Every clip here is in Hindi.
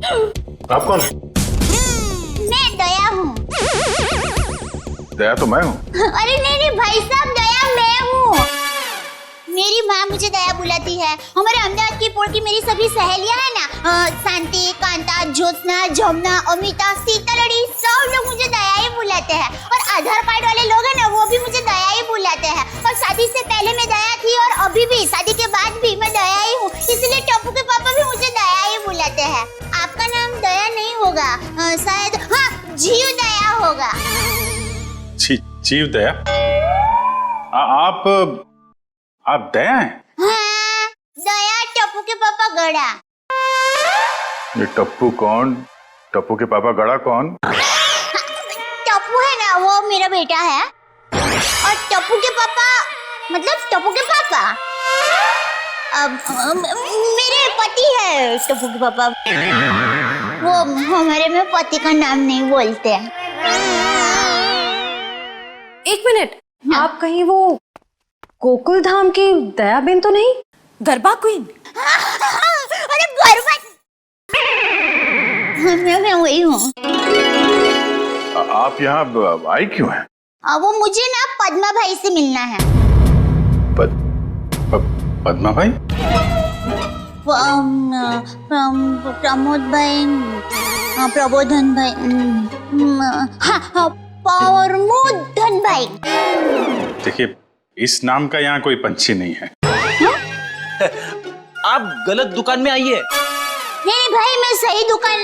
आप कौन? मैं दया हूँ। दया तो मैं हूँ। अरे नहीं भाई साहब, दया मैं हूँ। मेरी माँ मुझे दया बुलाती है। हमारे अहमदाबाद की पोर की मेरी सभी सहेलियां हैं ना, शांति, कांता, ज्योत्सना, जमुना, अमिता, सीतालड़ी, सब लोग मुझे दया ही बुलाते हैं। और आधार कार्ड वाले लोग हैं ना, वो भी मुझे दया ही बुलाते हैं। और शादी से पहले मैं दया थी और अभी भी, शादी के बाद भी मैं दया ही हूँ। इसलिए टप्पू के पापा भी मुझे दया ही बुलाते हैं। आपका नाम दया नहीं होगा, शायद हाँ जीव दया होगा। जीव दया? आप दया हैं? हाँ, दया टप्पू के पापा गड़ा। ये टप्पू कौन? टप्पू के पापा गड़ा कौन? टप्पू है ना, वो मेरा बेटा है। और टप्पू के पापा मतलब टप्पू के पापा मेरे पति है। टप्पू के पापा वो हमारे में पति का नाम नहीं बोलते हैं। एक मिनट, आप कहीं वो गोकुल धाम की दयाबेन तो नहीं? गरबा क्वीन? अरे गरबा मैं वही हूँ। आप यहाँ आई क्यों हैं? वो मुझे ना पद्मा भाई से मिलना है। पद्मा भाई? प्रमोद भाई, प्रबोधन भाई, हाँ प्रमोदन भाई। देखिए, इस नाम का यहाँ कोई पंछी नहीं है। आप गलत दुकान में आई है। नहीं भाई, मैं सही दुकान,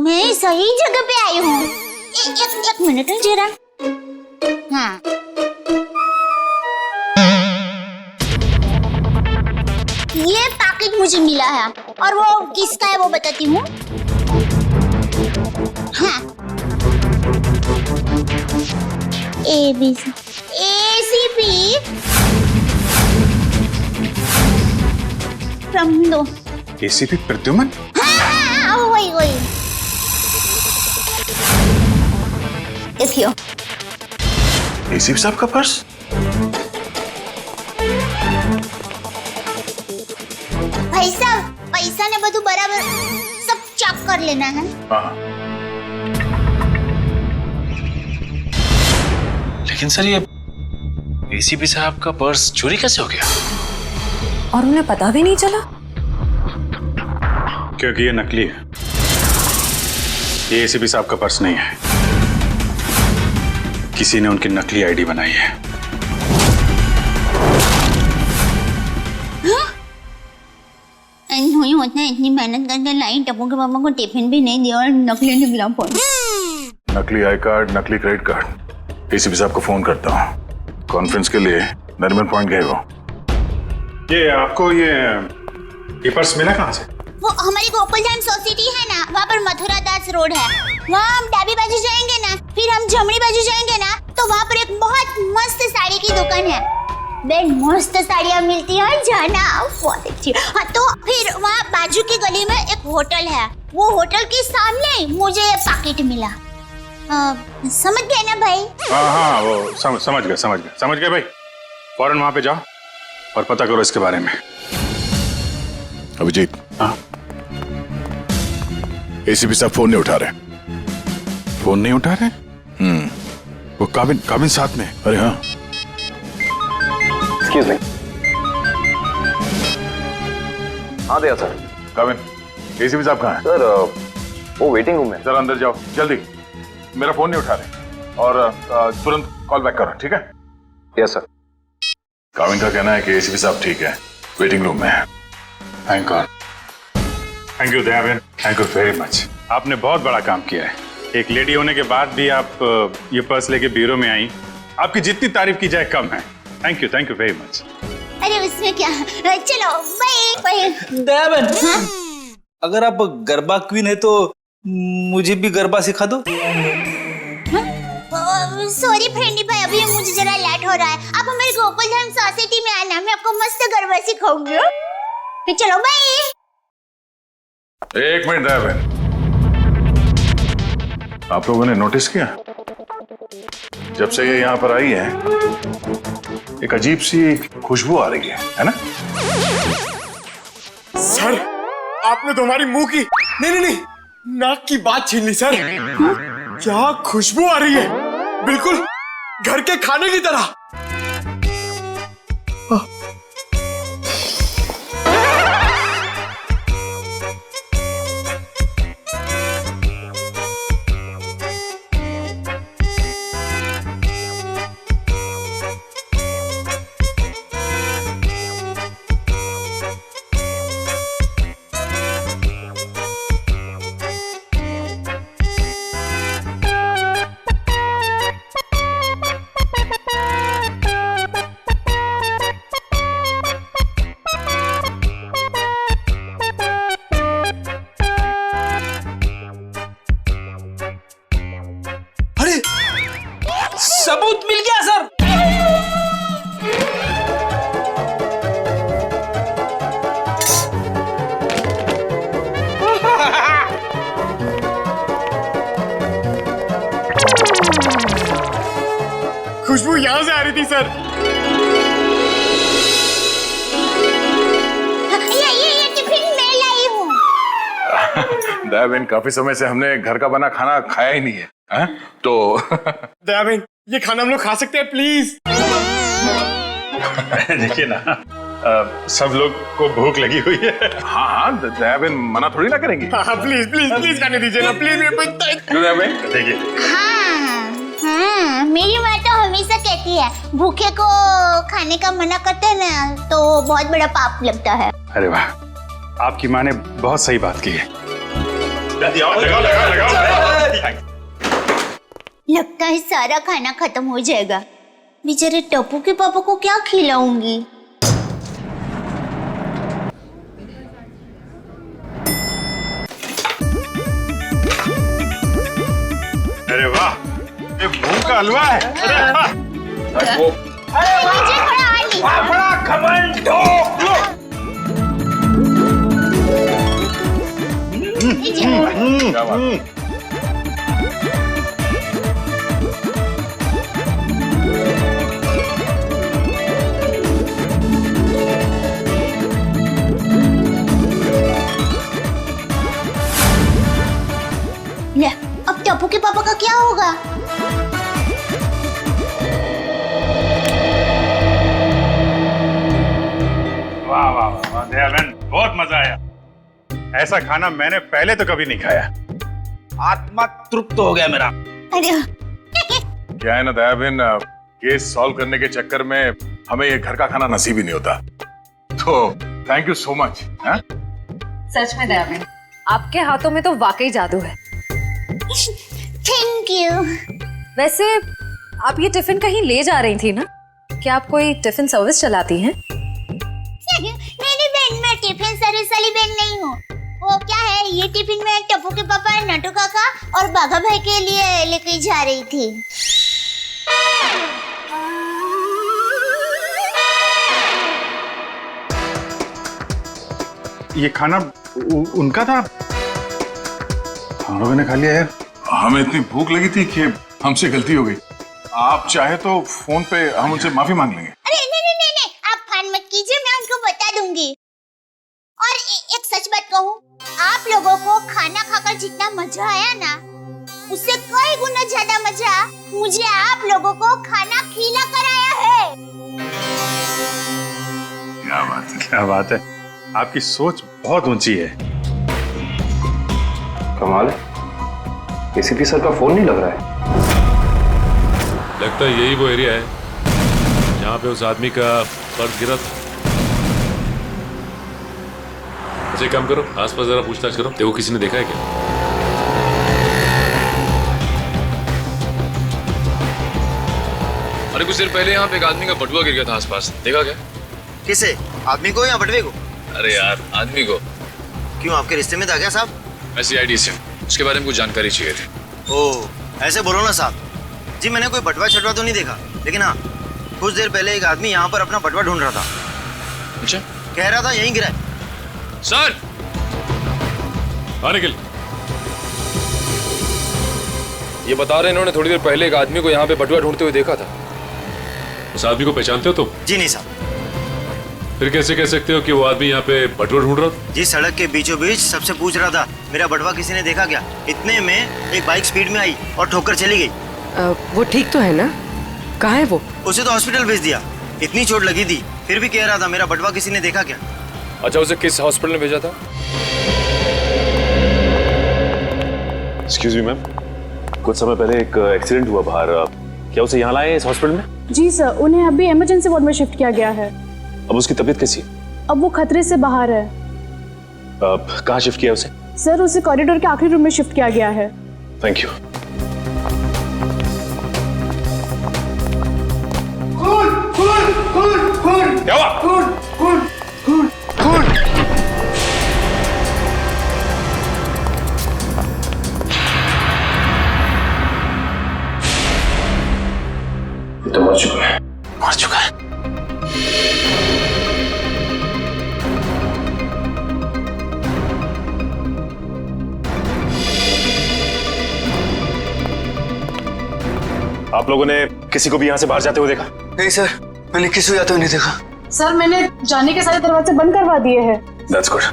मैं सही जगह पे आई हूँ। एक मिनट जरा। हाँ, ये पैकेट मुझे मिला है और वो किसका है वो बताती हूँ। हाँ, ACP प्रमोद। ACP प्रद्युमन? हाँ, वही देखियो। ACP साहब का पर्स? भाई साहब, पैसा ने બધું बराबर सब चेक कर लेना है। हाँ। लेकिन सर, ये ACP साहब का पर्स चोरी कैसे हो गया? और उन्हें पता भी नहीं चला? क्योंकि ये नकली है। ये ACP साहब का पर्स नहीं है। किसी ने उनकी नकली आईडी बनाई है। नहीं होता है, इतनी मेहनत करके लाई, टप्पू के पापा को टिफिन भी नहीं दिया और नकली निकला फोन। नकली आई कार्ड, नकली क्रेडिट कार्ड। ACP साहब को फोन करता हूँ। कॉन्फ्रेंस के लिए नरीमन पॉइंट गए वो। ये आपको ये पर्स मिला कहाँ से? वो हमारी गोकुल धाम सोसाइटी है ना, वहाँ पर मथुरा दास रोड है। वहाँ हम डाबी बाजू जाएंगे ना, फिर हम जमनी बाजू जाएंगे ना, तो वहाँ पर एक बहुत मस्त साड़ी की दुकान है। बेन मस्त साड़ियाँ मिलती है, जाना बहुत अच्छी। हाँ, तो फिर वहाँ बाजू की गली में एक होटल है। वो होटल के सामने मुझे पैकेट मिला। समझ गए ना भाई? हाँ, वो समझ गए भाई। फौरन वहाँ पे जाओ और पता करो इसके बारे में। अभिजीत। हाँ? ACP साहब फोन नहीं उठा रहे। फोन नहीं उठा रहे? वो काबिन साथ में। अरे हाँ। Excuse me. हाँ दया सर। काबिन, ACP साहब कहाँ हैं? सर, वो वेटिंग रूम में। जरा अंदर जाओ जल्दी। मेरा फोन नहीं उठा रहे और तुरंत कॉल बैक करो, ठीक है? Yes sir. काबिन का कहना है कि ACP साहब ठीक है, वेटिंग रूम में है। Thank you Dayaben, thank you very much. आपने बहुत बड़ा काम किया है। एक लेडी होने के बाद भी आप ये पर्स लेके ब्यूरो में आई। आपकी जितनी तारीफ की जाए कम है। Thank you very much. अरे उसमें क्या, चलो बाय। दयाबेन, अगर आप गरबा क्वीन है तो मुझे भी गरबा सिखा दो। सॉरी फ्रेंडी भाई, अभी मुझे जरा लेट हो रहा है। आप हमारे गोकुल धाम सोसाइटी में आना, मैं आपको मस्त गरबा सिखाऊंगी। तो चलो बाय। एक मिनट दयाबेन, आप लोगों ने नोटिस किया, जब से ये यहाँ पर आई है एक अजीब सी खुशबू आ रही है ना? सर, आपने तो हमारी मुंह की। नहीं, नाक की बात छीन ली सर। क्या खुशबू आ रही है, बिल्कुल घर के खाने की तरह। सबूत मिल गया सर। खुशबू यहां से आ रही थी सर। ये टिफिन मैं लाई हूँ। दया बहन, काफी समय से हमने घर का बना खाना खाया ही नहीं है, हैं? तो दया बहन, ये खाना हम लोग खा सकते हैं प्लीज? देखिए ना, सब लोग को भूख लगी हुई है। हाँ हाँ, दया बहन मना थोड़ी ना करेंगी। हाँ प्लीज प्लीज प्लीज खाने दीजिए ना, प्लीज। दया बहन देखिए, हाँ, मेरी माँ तो हमेशा कहती है भूखे को खाने का मना करते हैं ना तो बहुत बड़ा पाप लगता है। अरे वाह, आपकी माँ ने बहुत सही बात की है। लगता है सारा खाना खत्म हो जाएगा। बेचारे टप्पू के पापा को क्या खिलाऊंगी? अरे वाह, ये मूंग का हलवा है। वो मुझे थोड़ा और बड़ा घमंड लो। क्या बात। ले, अब टप्पू के पापा का क्या होगा? वाह वाह वाह, दया बहन, बहुत मजा आया। ऐसा खाना मैंने पहले तो कभी नहीं खाया। आत्मा तृप्त हो गया मेरा। अरे क्या है ना दया बहन, केस सॉल्व करने के चक्कर में हमें ये घर का खाना नसीब ही नहीं होता। तो थैंक यू सो मच। सच में दया बहन, आपके हाथों में तो वाकई जादू है। Thank you. वैसे आप ये टिफिन कहीं ले जा रही थी ना? क्या आप कोई टिफिन सर्विस चलाती हैं? मेरी बहन, मैं टिफिन सर्विस वाली बहन नहीं हूँ। वो क्या है, ये टिफिन मैं टप्पू के पापा, नटू काका और बाघा भाई के लिए लेके जा रही थी। ये खाना उनका था, हम लोगों ने खा लिया यार। हमें इतनी भूख लगी थी कि हमसे गलती हो गई। आप चाहे तो फोन पे हम उनसे माफी मांग लेंगे। अरे नहीं, आप फान मत कीजिए, मैं उनको बता दूंगी। और एक सच बात कहूँ, आप लोगों को खाना खाकर जितना मजा आया ना, उससे कई गुना ज्यादा मजा मुझे आप लोगों को खाना खिला कर आया है। क्या बात है। क्या बात है, आपकी सोच बहुत ऊंची है। कमाल है, एसीपी सर का फोन नहीं लग रहा है। लगता है यही वो एरिया है जहाँ पे उस आदमी का पर्स गिरा था। अच्छा एक काम करो, आसपास जरा पूछताछ करो, देखो किसी ने देखा है क्या। अरे कुछ देर पहले यहाँ पे एक आदमी का बटुआ गिर गया था आसपास, देखा क्या? किसे? आदमी को या बटवे को? अरे यार आदमी को। क्यों, आपके रिश्ते में था क्या साहब? मैं CID से हूँ, उसके बारे में कुछ जानकारी चाहिए थी। ओह, ऐसे बोलो ना साहब जी। मैंने कोई बटवा छटवा तो नहीं देखा, लेकिन हाँ कुछ देर पहले एक आदमी यहाँ पर अपना बटवा ढूंढ रहा था। अच्छा, कह रहा था यहीं गिरा है। सर निखिल, ये बता रहे इन्होंने थोड़ी देर पहले एक आदमी को यहाँ पे बटुआ ढूंढते हुए देखा था। उस आदमी को पहचानते हो तुम? जी नहीं साहब। फिर कैसे कह सकते हो कि वो आदमी यहाँ पे बटुआ ढूंढ रहा था? जी सड़क के बीचों बीच सबसे पूछ रहा था मेरा बटवा किसी ने देखा क्या। इतने में एक बाइक स्पीड में आई और ठोकर चली गई। वो ठीक तो है ना? कहाँ है वो? उसे तो हॉस्पिटल भेज दिया, इतनी चोट लगी थी फिर भी कह रहा था मेरा बटवा किसी ने देखा क्या। अच्छा, उसे किस हॉस्पिटल में भेजा था? एक्सक्यूज मी मैम, कुछ समय पहले एक एक्सीडेंट हुआ बाहर, क्या उसे यहाँ लाए इस हॉस्पिटल में? जी सर, उन्हें अभी इमरजेंसी वार्ड में शिफ्ट किया गया है। अब उसकी तबीयत कैसी है? अब वो खतरे से बाहर है। कहाँ शिफ्ट किया उसे? सर, उसे कॉरिडोर के आखिरी रूम में शिफ्ट किया गया है। Thank you. क्या हुआ? ये तो मर चुका है। मर चुका है। आप लोगों ने किसी को भी यहाँ से बाहर जाते हुए देखा? नहीं सर, मैंने किसी को जाते हुए नहीं देखा। सर, मैंने जाने के सारे दरवाजे बंद करवा दिए हैं। That's good.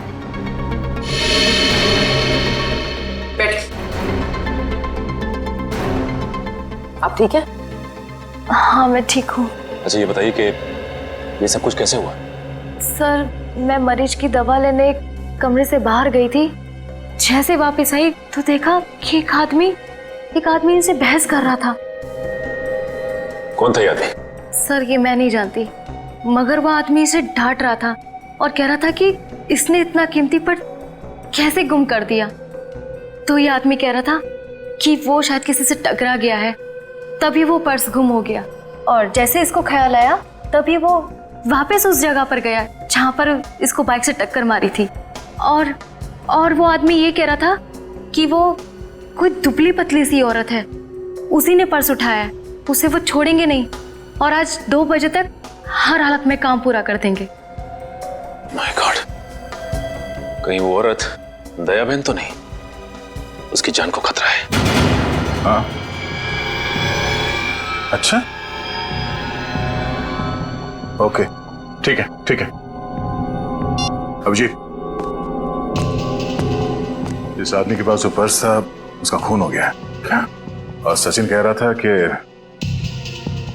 आप ठीक है? हाँ मैं ठीक हूँ। अच्छा, ये बताइए कि ये सब कुछ कैसे हुआ? सर, मैं मरीज की दवा लेने कमरे से बाहर गई थी। जैसे वापस आई तो देखा कि एक आदमी इनसे बहस कर रहा था। कौन था ये आदमी? सर, ये मैं नहीं जानती, मगर वह आदमी इसे डांट रहा था और कह रहा था कि इसने इतना कीमती पर्स कैसे गुम कर दिया। तो ये आदमी कह रहा था कि वो शायद किसी से टकरा गया है, तभी वो पर्स गुम हो गया। और जैसे इसको ख्याल आया तभी वो वापस उस जगह पर गया जहाँ पर इसको बाइक से टक्कर मारी थी। और वो आदमी ये कह रहा था कि वो कोई दुबली पतली सी औरत है, उसी ने पर्स उठाया है, उसे वो छोड़ेंगे नहीं और आज 2 बजे तक हर हालत में काम पूरा कर देंगे। माय गॉड, कहीं वो औरत दया बहन तो नहीं? उसकी जान को खतरा है। हाँ, अच्छा, ओके, ठीक है ठीक है। अभिजीत, जिस आदमी के पास वो पर्स था उसका खून हो गया है क्या? और सचिन कह रहा था कि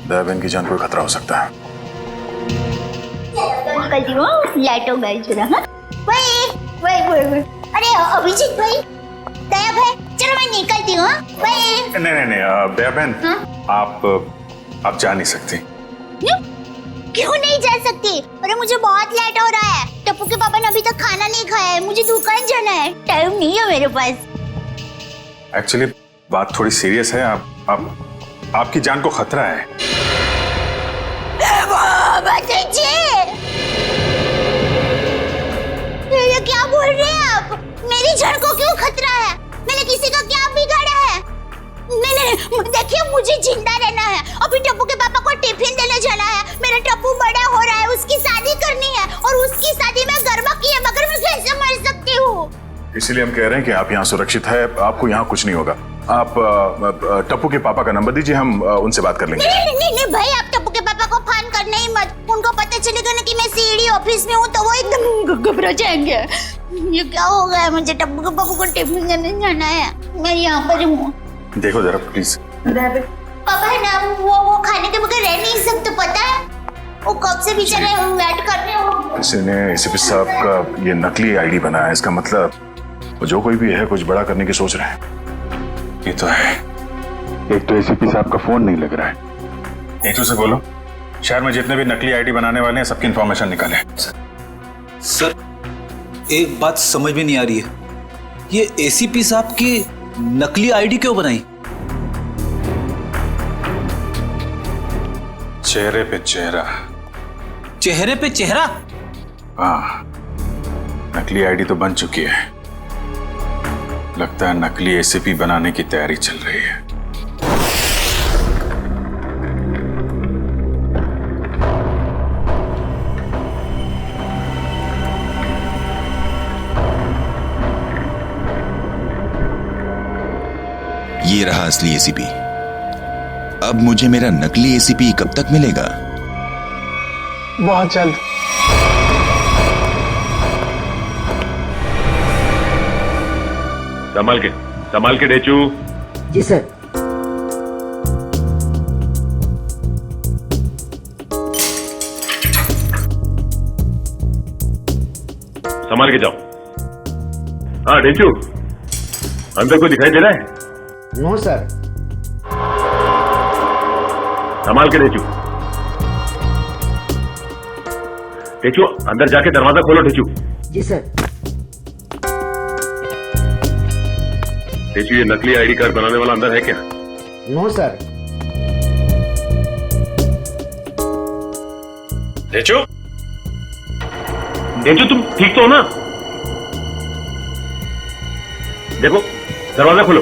दया बहन की जान को खतरा हो सकता है। निकलती हूँ, लाइटों गई जरा। हाँ, वही। अरे अभिजीत भाई, दया भाई, चलो मैं निकलती हूँ। नहीं, दया बहन, आप जा नहीं सकती। क्यों नहीं जा सकती? अरे मुझे बहुत लेट हो रहा है। टप्पू के पापा ने अभी तक खाना नहीं खाया है, मुझे दुकान जाना है, टाइम नहीं है मेरे पास। एक्चुअली बात थोड़ी सीरियस है। आपकी जान को खतरा है। ये क्या बोल रहे हैं आप? मेरी जान को क्यों खतरा है? मैंने किसी का क्या बिगाड़ा है? देखिए, मुझे जिंदा रहना है। अभी टप्पू के पापा को टिफिन देने जाना है। मेरा टप्पू बड़ा हो रहा है, उसकी शादी करनी है और उसकी शादी में गरबा की है, मगर मैं कैसे मर सकती हूँ? इसीलिए हम कह रहे हैं कि आप यहाँ सुरक्षित है, आपको यहाँ कुछ नहीं होगा। आप टप्पू के पापा का नंबर दीजिए, हम उनसे बात कर लेंगे। नहीं भाई, आप टप्पू के पापा को फोन करने ही मत। उनको पता चलेगा ना कि मैं सीडी ऑफिस में हूँ तो वो एकदम घबरा जाएंगे। ये क्या हो गया? मुझे टप्पू के पापा को टिफिन देने जाना है, मैं यहाँ पर हूँ। देखो जरा प्लीज। पापा है ना, वो खाने के बगैर रह नहीं सकते, पता है? वो कब से बेचारे वेट कर रहे हो। किसी ने एसीपी साहब का ये नकली आईडी बनाया, इसका मतलब वो जो कोई भी है कुछ बड़ा करने की सोच रहे हैं। ये तो है। एक तो एसीपी साहब का फोन नहीं लग रहा है। एक से बोलो, शहर में जितने भी नकली आईडी बनाने वाले हैं सबकी इंफॉर्मेशन निकाले। सर, एक बात समझ में नहीं आ रही है, ये एसीपी साहब की नकली आईडी क्यों बनाई? चेहरे पे चेहरा। चेहरे पे चेहरा? हाँ, नकली आईडी तो बन चुकी है। लगता है नकली एसीपी बनाने की तैयारी चल रही है। ये रहा असली एसीपी। अब मुझे मेरा नकली एसीपी कब तक मिलेगा? बहुत जल्द। संभाल के डेचू। जी सर। संभाल के जाओ। हाँ डेचू, अंदर कोई दिखाई दे रहा है? No sir. संभाल के डेचू। डेचू अंदर जाके दरवाजा खोलो डेचू। जी सर। डेचू ये नकली आईडी कार्ड बनाने वाला अंदर है क्या? No sir. डेचू, डेचू तुम ठीक तो हो ना? देखो दरवाजा खोलो।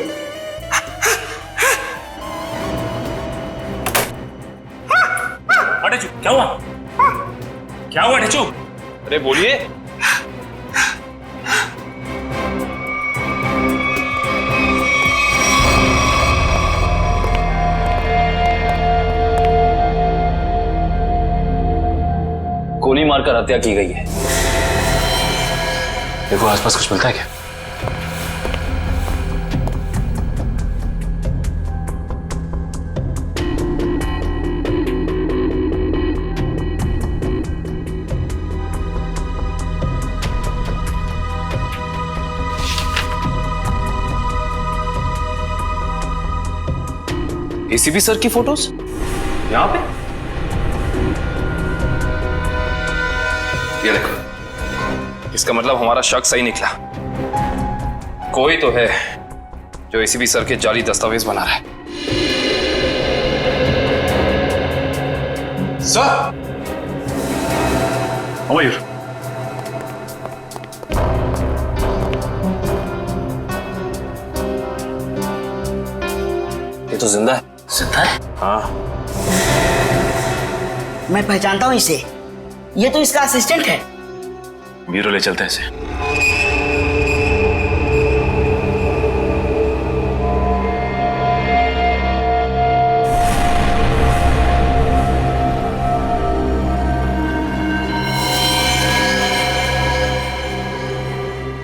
डेचू क्या हुआ? क्या हुआ डेचू? अरे बोलिए। गोली मारकर हत्या की गई है। देखो आसपास कुछ मिलता है क्या? एसीपी सर की फोटोज यहां पे? ये देखो, इसका मतलब हमारा शक सही निकला। कोई तो है जो एसीपी सर के जाली दस्तावेज बना रहा है। सर मयूर, ये तो जिंदा है। जिंदा है? हाँ। मैं पहचानता हूँ इसे। ये तो इसका असिस्टेंट है। ब्यूरो ले चलते हैं इसे।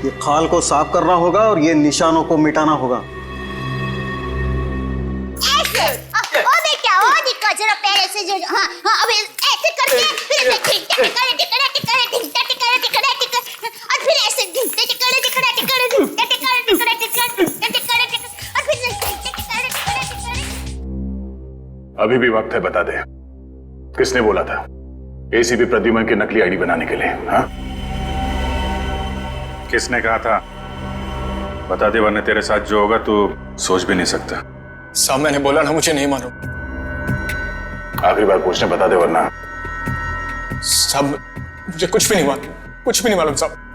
ये खाल को साफ करना होगा और ये निशानों को मिटाना होगा। जरा पैर ऐसे जो हाँ हाँ अब ऐसे करके फिर ऐसे टिकड़ा टिकड़ा टिकड़ा टिकड़ा टिकड़ा टिकड़ा टिकड़ा टिकड़ा और फिर ऐसे टिकड़ा टिकड़ा टिकड़ा टिकड़ा टिकड़ा टिकड़ा टिकड़ा टिकड़ा टिकड़ा टिकड़ा और फिर ऐसे टिकड़ा टिकड़ा टिकड़ा। अभी भी वक्त है, बता दे किसने बोला था एसीपी प्रद्युमन की नकली आईडी बनाने के लिए? हाँ, किसने कहा था? बता दे वरना तेरे साथ जो होगा तू सोच भी नहीं सकता। साहब मैंने बोला ना, मुझे नहीं मालूम। आखिरी बार पूछने, बता दे वरना। साहब मुझे कुछ भी नहीं मालूम, कुछ भी नहीं मालूम साहब।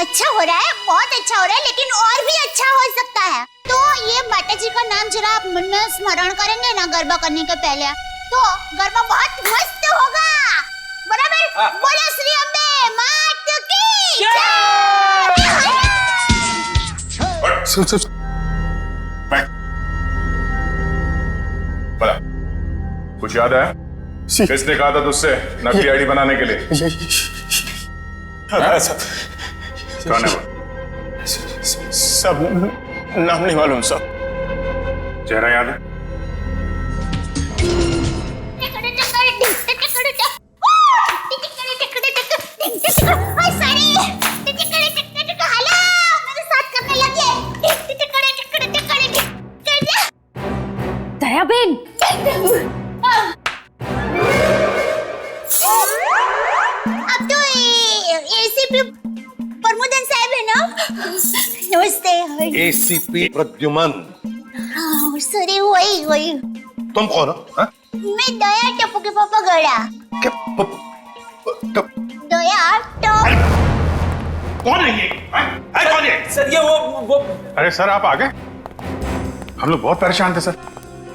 अच्छा हो रहा है, बहुत अच्छा हो रहा है, लेकिन और भी अच्छा हो सकता है। तो ये माता जी का नाम जरा आप मन में स्मरण करेंगे ना गरबा करने के पहले, तो गरबा बहुत मस्त होगा। बराबर? बोलो श्री अम्बे मात की सुन बोला, कुछ याद है? किसने कहा था तुझसे नकली आईडी बनाने के लिए? कौन है वो? सब नाम नहीं मालूम साहब। चेहरा याद है? दयाबेन, अब तो एसीपी प्रमोदन साहब है ना? नमस्ते। एसीपी प्रद्युमन। हाँ, सॉरी, वही। तुम कौन हो? हाँ? मैं दया टप्पू के पापा गड़ा। दया टप। कौन है ये? कौन है? सर ये वो अरे सर आप आ गए? हम लोग बहुत परेशान थे सर,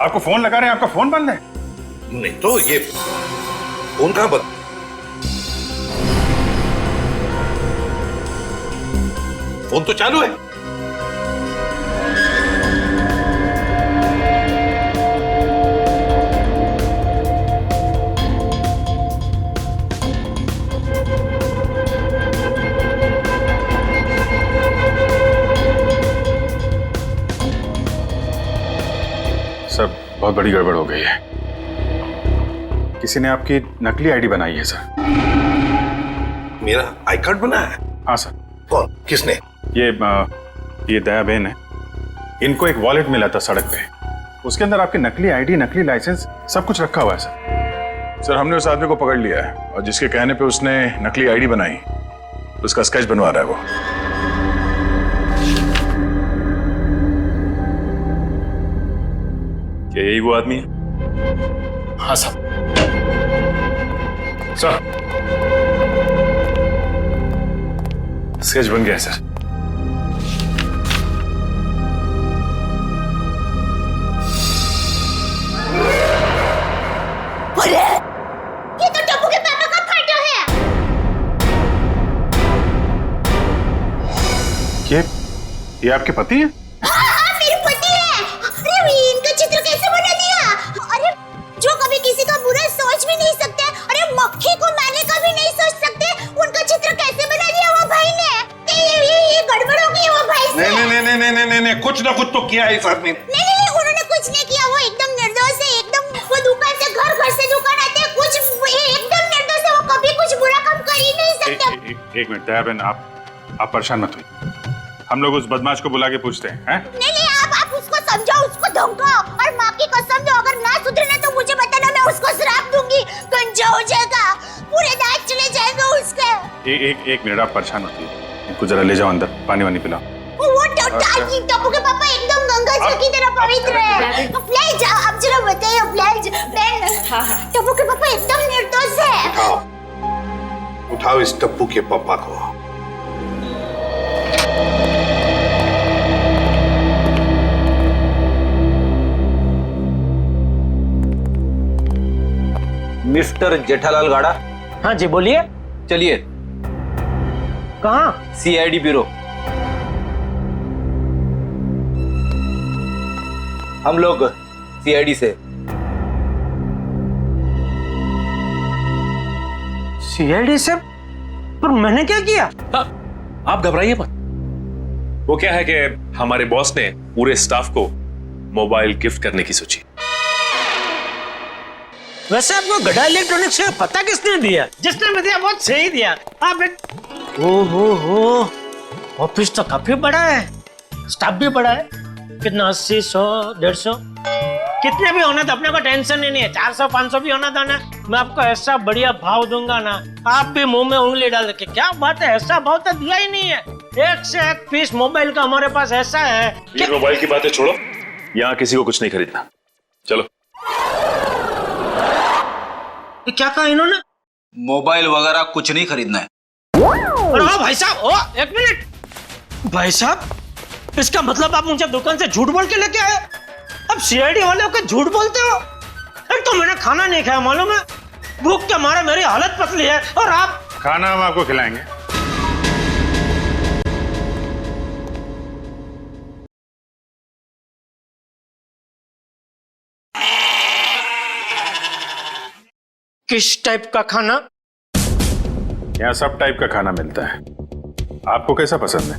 आपको फोन लगा रहे हैं, आपका फोन बंद है। नहीं तो ये फोन कहां बंद? फोन तो चालू है। सर बहुत बड़ी गड़बड़ हो गई है, किसी ने आपकी नकली आईडी बनाई है सर। मेरा आई कार्ड बना है? हाँ सर। कौन? किसने? ये दया बहन है, इनको एक वॉलेट मिला था सड़क पे, उसके अंदर आपकी नकली आईडी, नकली लाइसेंस सब कुछ रखा हुआ है सर। सर हमने उस आदमी को पकड़ लिया है और जिसके कहने पे उसने नकली आईडी बनाई उसका स्केच बनवा रहा है वो। क्या यही वो आदमी है? हाँ सर। सर स्केच बन गया है सर। अरे ये तो टप्पू के पापा का फोटो है। ये आपके पति हैं? हाँ, मेरे पति है। अरे इनका चित्र कैसे बना दिया? अरे जो कभी किसी का बुरा सोच भी नहीं सकते, अरे मक्खी को मारने का भी नहीं सोच सकते, उनका चित्र कैसे बना दिया वो भाई ने? ये गड़बड़ हो गई वो भाई से। नहीं, कुछ ना कुछ तो किया है इस आदमी ने। नहीं, उन्होंने कुछ नहीं किया, वो एकदम निर्दोष है, एकदम वो दुकान से घर से दुकान आते हैं, कुछ एकदम निर्दोष है, वो कभी कुछ बुरा काम कर ही नहीं सकते। एक मिनट दया बहन, आप परेशान मत हुई, हम लोग उस बदमाश को बुला के पूछते हैं। नहीं, आप उसको समझाओ, उसको धमकाओ और माँ की कसम दो, अगर ना सुधरे ना तो मुझे बताना, मैं उसको श्राप दूंगी, गंजा हो जाएगा, पूरे दांत चले जाएंगे उसके। एक मिनट आप परेशान मत हुई, इनको जरा ले जाओ अंदर, पानी वानी पिलाओ। वो टप्पू के पापा एकदम गंगा जल की तरह पवित्र है। फ्लैश आप जरा बताइए, फ्लैश बहन, टप्पू के पापा एकदम निर्दोष है। उठाओ इस टप्पू के पापा को। मिस्टर जेठालाल गाड़ा। हाँ जी बोलिए। चलिए। कहाँ? CID bureau. हम लोग सीआईडी से। सीआईडी से? पर मैंने क्या किया? आप घबराइए मत, वो क्या है कि हमारे बॉस ने पूरे स्टाफ को मोबाइल गिफ्ट करने की सोची। वैसे आपको गड़ा इलेक्ट्रॉनिक्स का पता किसने दिया? जिसने भी दिया बहुत सही दिया। आप हो ऑफिस तो काफी बड़ा है, स्टाफ भी बड़ा है। कितना 80, 100, 150 कितने भी होना तो अपने को टेंशन ही नहीं है। 400, 500 भी होना था ना, मैं आपको ऐसा बढ़िया भाव दूंगा ना, आप भी मुंह में उंगली डाल के क्या बात है, ऐसा भाव तो दिया ही नहीं है। एक से एक पीस मोबाइल का हमारे पास ऐसा है। ये मोबाइल की बातें छोड़ो, यहाँ किसी को कुछ नहीं खरीदना, चलो। क्या कहा इन्होंने? मोबाइल वगैरह कुछ नहीं खरीदना है। अरे भाई साहब, एक मिनट भाई साहब, इसका मतलब आप मुझे दुकान से झूठ बोल के लेके आए? अब सीआईडी वाले होकर झूठ बोलते हो? एक तो मैंने खाना नहीं खाया, मालूम है, भूख के मारे मेरी हालत पतली है, और आप। खाना हम आपको खिलाएंगे। किस टाइप का खाना? यहाँ सब टाइप का खाना मिलता है, आपको कैसा पसंद है?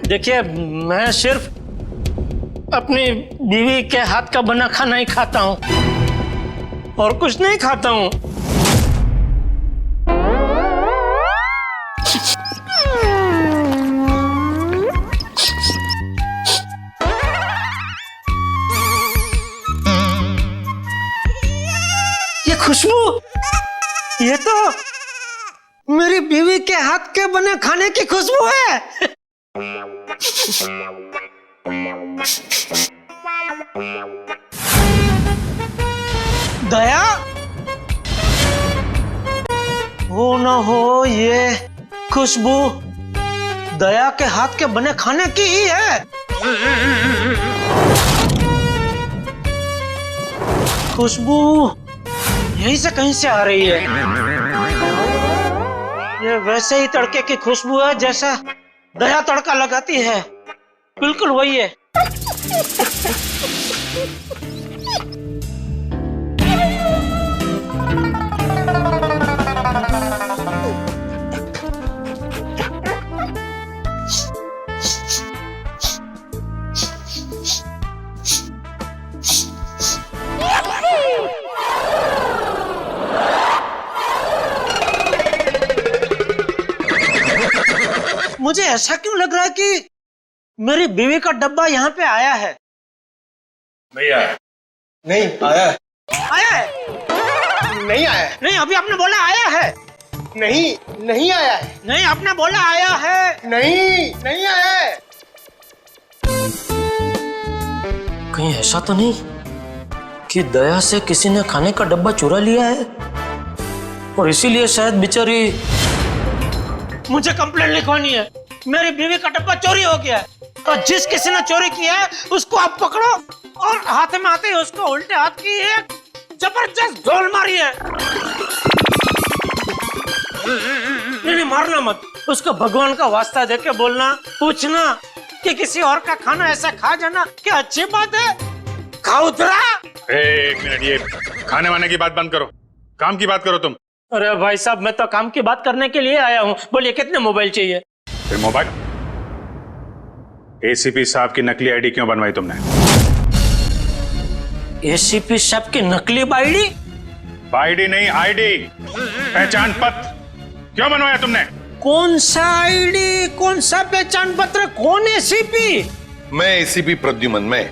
देखिए, मैं सिर्फ अपनी बीवी के हाथ का बना खाना ही खाता हूँ और कुछ नहीं खाता हूँ। ये खुशबू, ये तो मेरी बीवी के हाथ के बने खाने की खुशबू है। दया, हो ना हो ये खुशबू दया के हाथ के बने खाने की ही है। खुशबू यहीं से कहीं से आ रही है। ये वैसे ही तड़के की खुशबू है जैसा दया तड़का लगाती है, बिल्कुल वही है। मुझे ऐसा क्यों लग रहा है कि मेरी बीवी का डब्बा यहाँ पे आया है? नहीं आया। नहीं आया है। आया है? नहीं आया है। नहीं, अभी आपने बोला आया है। नहीं, नहीं आया है। नहीं, आपने बोला आया है। नहीं, नहीं आया है। कहीं ऐसा तो नहीं कि दया से किसी ने खाने का डब्बा चुरा लिया है और इसीलिए शायद बेचारी मुझे कंप्लेंट लिखवानी है। मेरी बीवी का डब्बा चोरी हो गया है और जिस किसी ने चोरी किया है उसको आप पकड़ो और हाथ में आते ही उसको उल्टे हाथ की एक जबरदस्त ढोल मारी है। नहीं, मारना मत, उसको भगवान का वास्ता देके बोलना, पूछना कि किसी और का खाना ऐसा खा जाना क्या अच्छी बात है? खाउतरा। एक मिनट, ये खाने वाने की बात बंद करो, काम की बात करो तुम। अरे भाई साहब, मैं तो काम की बात करने के लिए आया हूँ। बोलिए कितने मोबाइल चाहिए? फिर मोबाइल? एसीपी साहब की नकली आईडी क्यों बनवाई तुमने? एसीपी साहब की नकली आईडी? आईडी नहीं, आईडी, पहचान पत्र क्यों बनवाया तुमने? कौन सा आईडी, कौन सा पहचान पत्र, कौन एसीपी? मैं एसीपी प्रद्युमन। मैं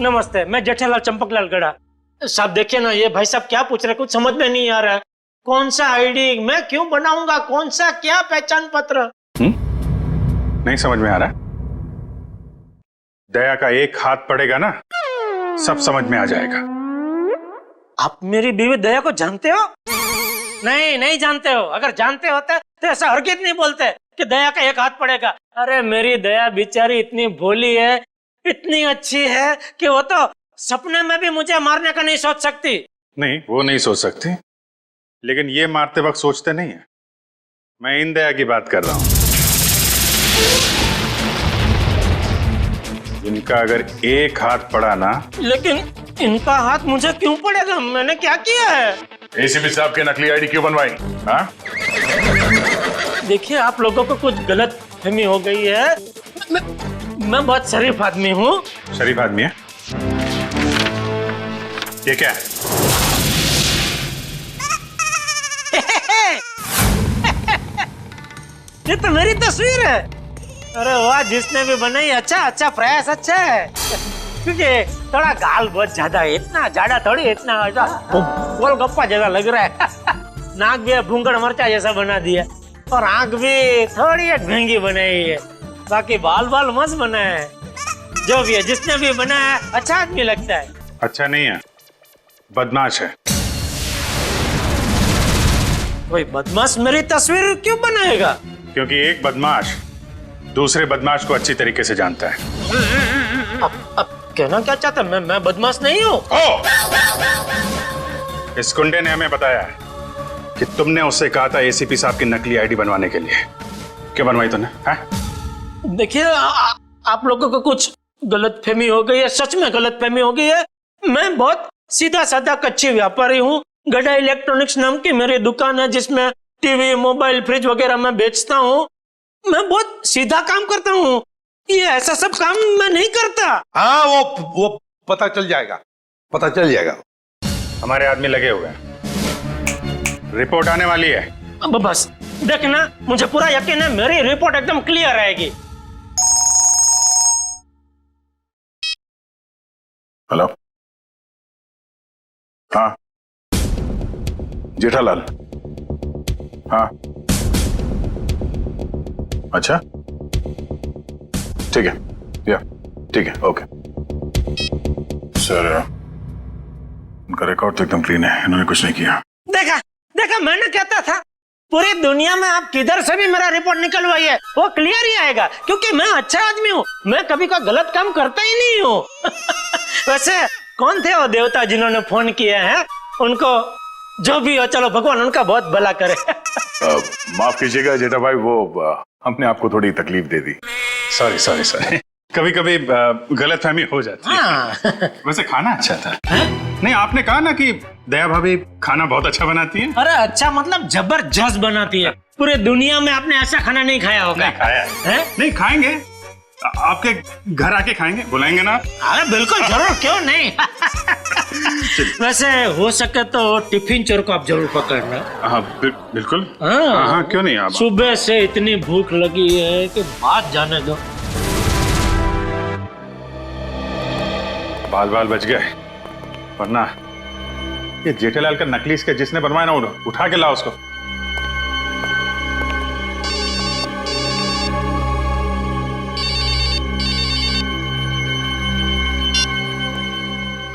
नमस्ते, मैं जेठालाल चंपकलाल गढ़ा। साहब देखिए ना, ये भाई साहब क्या पूछ रहे, कुछ समझ में नहीं आ रहा है। कौन सा आईडी मैं क्यों बनाऊंगा, कौन सा क्या पहचान पत्र? नहीं समझ में आ रहा? दया का एक हाथ पड़ेगा ना, सब समझ में आ जाएगा। आप मेरी बीवी दया को जानते हो? नहीं, नहीं जानते हो। अगर जानते होते तो ऐसा हरगिज़ नहीं बोलते कि दया का एक हाथ पड़ेगा। अरे मेरी दया बेचारी इतनी भोली है, इतनी अच्छी है कि वो तो सपने में भी मुझे मारने का नहीं सोच सकती। नहीं, वो नहीं सोच सकती, लेकिन ये मारते वक्त सोचते नहीं है। मैं इन दया की बात कर रहा हूं। इनका अगर एक हाथ पड़ा ना। लेकिन इनका हाथ मुझे क्यों पड़ेगा? मैंने क्या किया है? एसीपी साहब की नकली आईडी क्यों बनवाई? हाँ? देखिए, आप लोगों को कुछ गलत फहमी हो गई है। मैं बहुत शरीफ आदमी हूँ। शरीफ आदमी है? ये क्या है? ये तो मेरी तस्वीर है। अरे वाह, जिसने भी बनाई अच्छा, प्रयास अच्छा है। क्योंकि थोड़ा गाल बहुत ज्यादा है, इतना ज्यादा थोड़ी, इतना गोलगप्पा जैसा लग रहा है। नाक भी भूंगड़ मरचा जैसा बना दिया और आंख भी थोड़ी एक महंगी बनाई है। बाकी बाल मस्त बना है। जो भी है, जिसने भी बनाया अच्छा आदमी लगता है। अच्छा नहीं है, बदमाश है। कोई बदमाश मेरी तस्वीर क्यों बनाएगा? क्योंकि एक बदमाश दूसरे बदमाश को अच्छी तरीके से जानता है। अब कहना क्या चाहता? मैं बदमाश नहीं हूँ। इस गुंडे ने हमें बताया है कि तुमने उससे कहा था एसीपी साहब की नकली आईडी बनवाने के लिए। क्यों बनवाई तुमने? देखिए, आप लोगों को कुछ गलतफहमी हो गई है, सच में गलतफहमी हो गई है। मैं बहुत सीधा साधा कच्ची व्यापारी हूँ। गढ़ा इलेक्ट्रॉनिक्स नाम की मेरी दुकान है जिसमें टीवी, मोबाइल, फ्रिज वगैरह मैं बेचता हूँ। मैं बहुत सीधा काम करता हूँ, ये ऐसा सब काम मैं नहीं करता। हाँ, वो पता चल जाएगा, पता चल जाएगा। हमारे आदमी लगे हुए हैं, रिपोर्ट आने वाली है। अब बस देखना, मुझे पूरा यकीन है मेरी रिपोर्ट एकदम क्लियर आएगी। हेलो, हाँ जेठालाल, हाँ अच्छा ठीक है, या ठीक है, ओके सर। उनका रिकॉर्ड तो एकदम क्लीन है, इन्होंने कुछ नहीं किया। देखा, मैंने कहता था, पूरी दुनिया में आप किधर से भी मेरा रिपोर्ट निकलवाइए वो क्लियर ही आएगा, क्योंकि मैं अच्छा आदमी हूँ, मैं कभी कोई गलत काम करता ही नहीं हूँ। वैसे कौन थे वो देवता जिन्होंने फोन किया है? उनको जो भी हो, चलो भगवान उनका बहुत भला करे। माफ कीजिएगा जेठा भाई, वो हमने आपको थोड़ी तकलीफ दे दी। सॉरी सॉरी सॉरी, कभी कभी गलतफहमी हो जाती है। वैसे खाना अच्छा था। नहीं, आपने कहा ना कि दया भाभी खाना बहुत अच्छा बनाती है। अरे अच्छा मतलब जबरदस्त बनाती है, पूरे दुनिया में आपने ऐसा खाना नहीं खाया होगा। नहीं खाया है? नहीं खाएंगे, आपके घर आके खाएंगे, बुलाएंगे ना? अरे बिल्कुल जरूर, क्यों नहीं। वैसे हो सके तो टिफिन चोर को आप जरूर पकड़ना। हाँ बिल्कुल। हाँ हाँ क्यों नहीं। आप सुबह से इतनी भूख लगी है कि बात जाने दो। बाल बाल बच गए, वरना ये जेठालाल का नकली इसके जिसने बनवाया ना, उठा के लाओ उसको।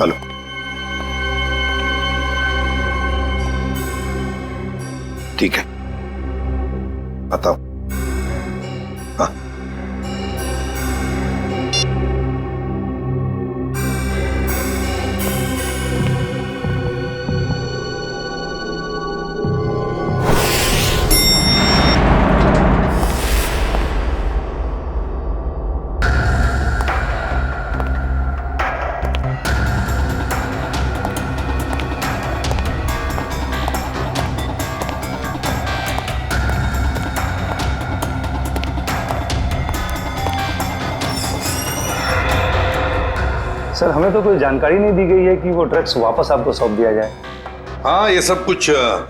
हेलो, ठीक है, बताओ। हाँ, सर हमें तो कोई जानकारी नहीं दी गई है कि वो ड्रग्स वापस आपको सौंप दिया जाए। हाँ, ये सब कुछ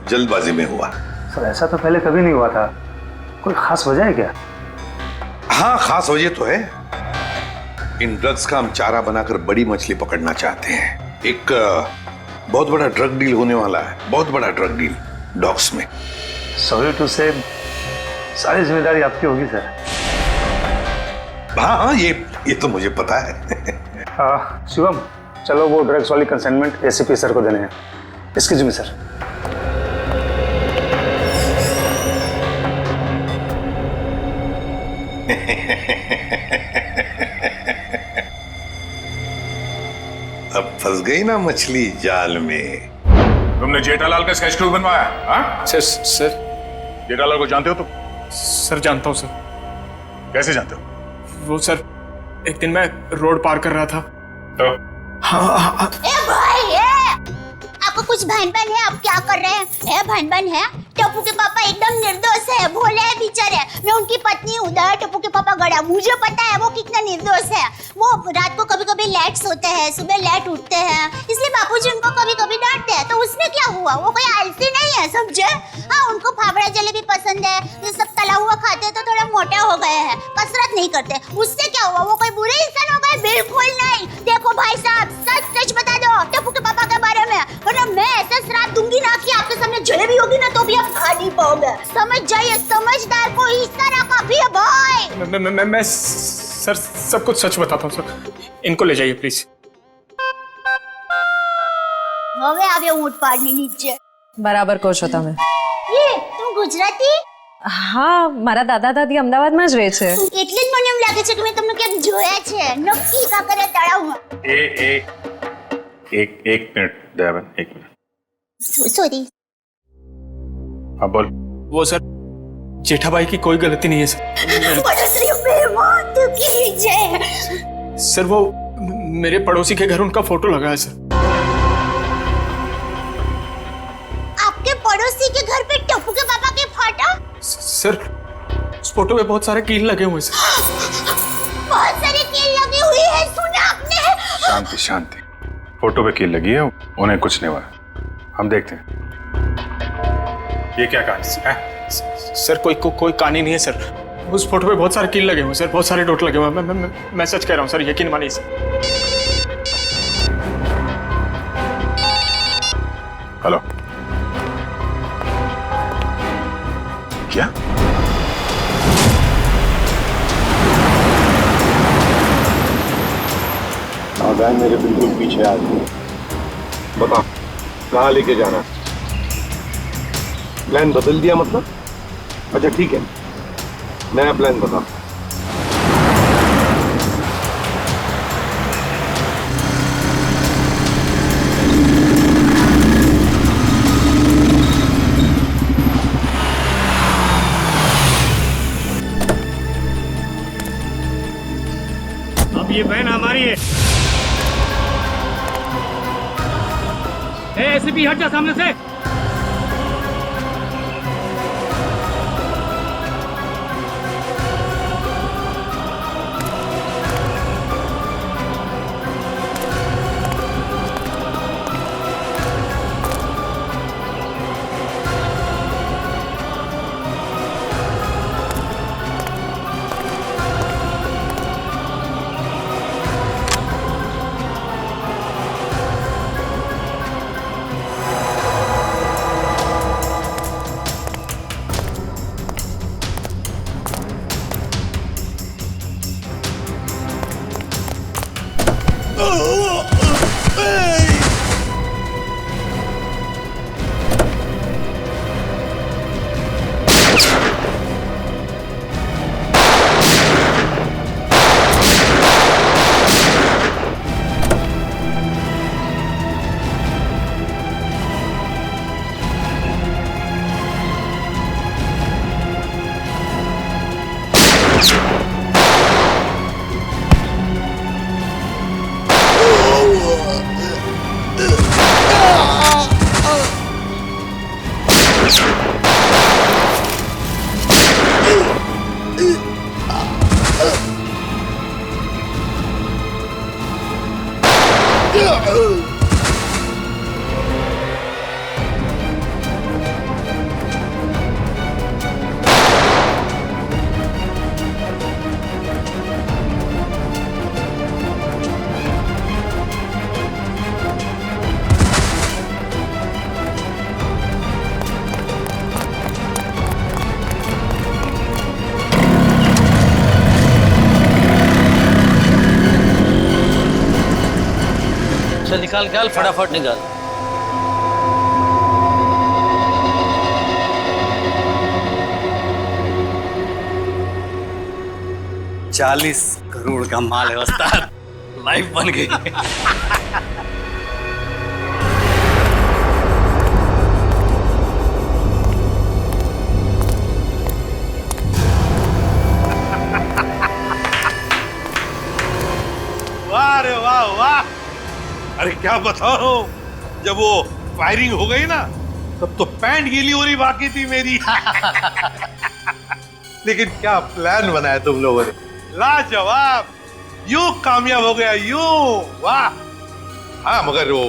जल्दबाजी में हुआ। सर ऐसा तो पहले कभी नहीं हुआ था, कोई खास वजह है क्या? हाँ, खास वजह तो है। इन ड्रग्स का हम चारा बनाकर बड़ी मछली पकड़ना चाहते हैं। एक बहुत बड़ा ड्रग डील होने वाला है, बहुत बड़ा ड्रग डील डॉग्स में। सॉरी टू से, सारी जिम्मेदारी आपकी होगी सर। हाँ हाँ, ये तो मुझे पता है। शिवम, चलो वो ड्रग्स वाली कंसाइनमेंट एसीपी सर को देने हैं। इसकी जिम्मे सर। अब फंस गई ना मछली जाल में। तुमने जेठालाल का स्केच क्यों बनवाया? हाँ सर जेठालाल को जानते हो तुम? सर जानता हूँ सर। कैसे जानते हो? वो सर, एक दिन मैं रोड पार कर रहा था तो हाँ। ए भाई, आपको कुछ भान-भान है? आप क्या कर रहे हैं? भान-भान है? टप्पू के पापा एकदम निर्दोष है, भोले है बेचारे। मैं उनकी पत्नी हूँ, टप्पू के पापा गड़ा। मुझे पता है वो कितना निर्दोष है। वो रात को कभी कभी लेट सोते हैं, सुबह लेट उठते हैं, इसलिए बापूजी उनको कभी कभी डांटते हैं। तो उसमें क्या हुआ? वो कोई आलसी नहीं है, समझे? हाँ, उनको फाफड़ा जलेबी पसंद है, ये सब तला हुआ खाते हैं तो थोड़ा मोटे हो गए हैं, कसरत नहीं करते। उससे क्या हुआ? वो कोई बुरे इंसान हो गए? बिल्कुल नहीं। देखो भाई साहब, सच सच बता दो टप्पू के पापा के बारे में, वरना मैं ऐसा श्राप दूंगी ना कि आपके सामने जलेबी होगी ना तो भी आप खा नहीं पाओगे। समझ जाइए, समझदार को इस तरह काफी है भाई। मैं सर सब कुछ सच बताता हूँ सर। इनको ले जाइए प्लीज। હવે આવ્યો ઊંટ પાડની નીચે। બરાબર કહો છો તમે। ये तुम गुजराती? હા, મારા દાદા દાદી અમદાવાદમાં જ રહે છે। એટલે જ મને એમ લાગે છે કે મેં તમને ક્યાંક જોયા છે। નક્કી કાકરિયા તળાવમાં। एक मिनट दयाबेन, एक मिनट। सॉरी। हाँ बोल। वो सर, जेठाबाई की कोई गलती नहीं है सर। पड़ोसी बेईमान तू कीजिए। सर वो मेरे पड़ोसी के घर उनका फोटो लगा है सर। आपके पड़ोसी के घर पे टप्पू के पापा के फोटो? सर उस फोटो में बहुत सारे कील लगे हुए सर। बहुत सारी कील लगी हुई है, सुना आपने? शांति शांति, फोटो पे कील लगी है, उन्हें कुछ नहीं हुआ। हम देखते हैं ये क्या कहानी है। सर कोई कहानी नहीं है सर। उस फोटो पे बहुत सारे कील लगे हुए सर, बहुत सारे डॉट लगे हुए। मैं सच कह रहा हूँ सर, यकीन मानिए सर। हेलो, क्या? नादान मेरे बिल्कुल पीछे आ गई। बताओ कहाँ लेके जाना? प्लान बदल दिया मतलब? अच्छा ठीक है, नया प्लान बता। अब ये बहन हमारी है। एसीपी हट जा सामने से। चल निकाल निकाल, फटाफट निकाल। $40 करोड़ का माल है उस्ताद, लाइफ बन गई। वाह रे वाह वाह, अरे क्या बताओ, जब वो फायरिंग हो गई ना तब तो पैंट गीली होनी बाकी थी मेरी। लेकिन क्या प्लान बनाया तुम लोगों ने, लाजवाब, यूं कामयाब हो गया यूं, वाह। हाँ मगर वो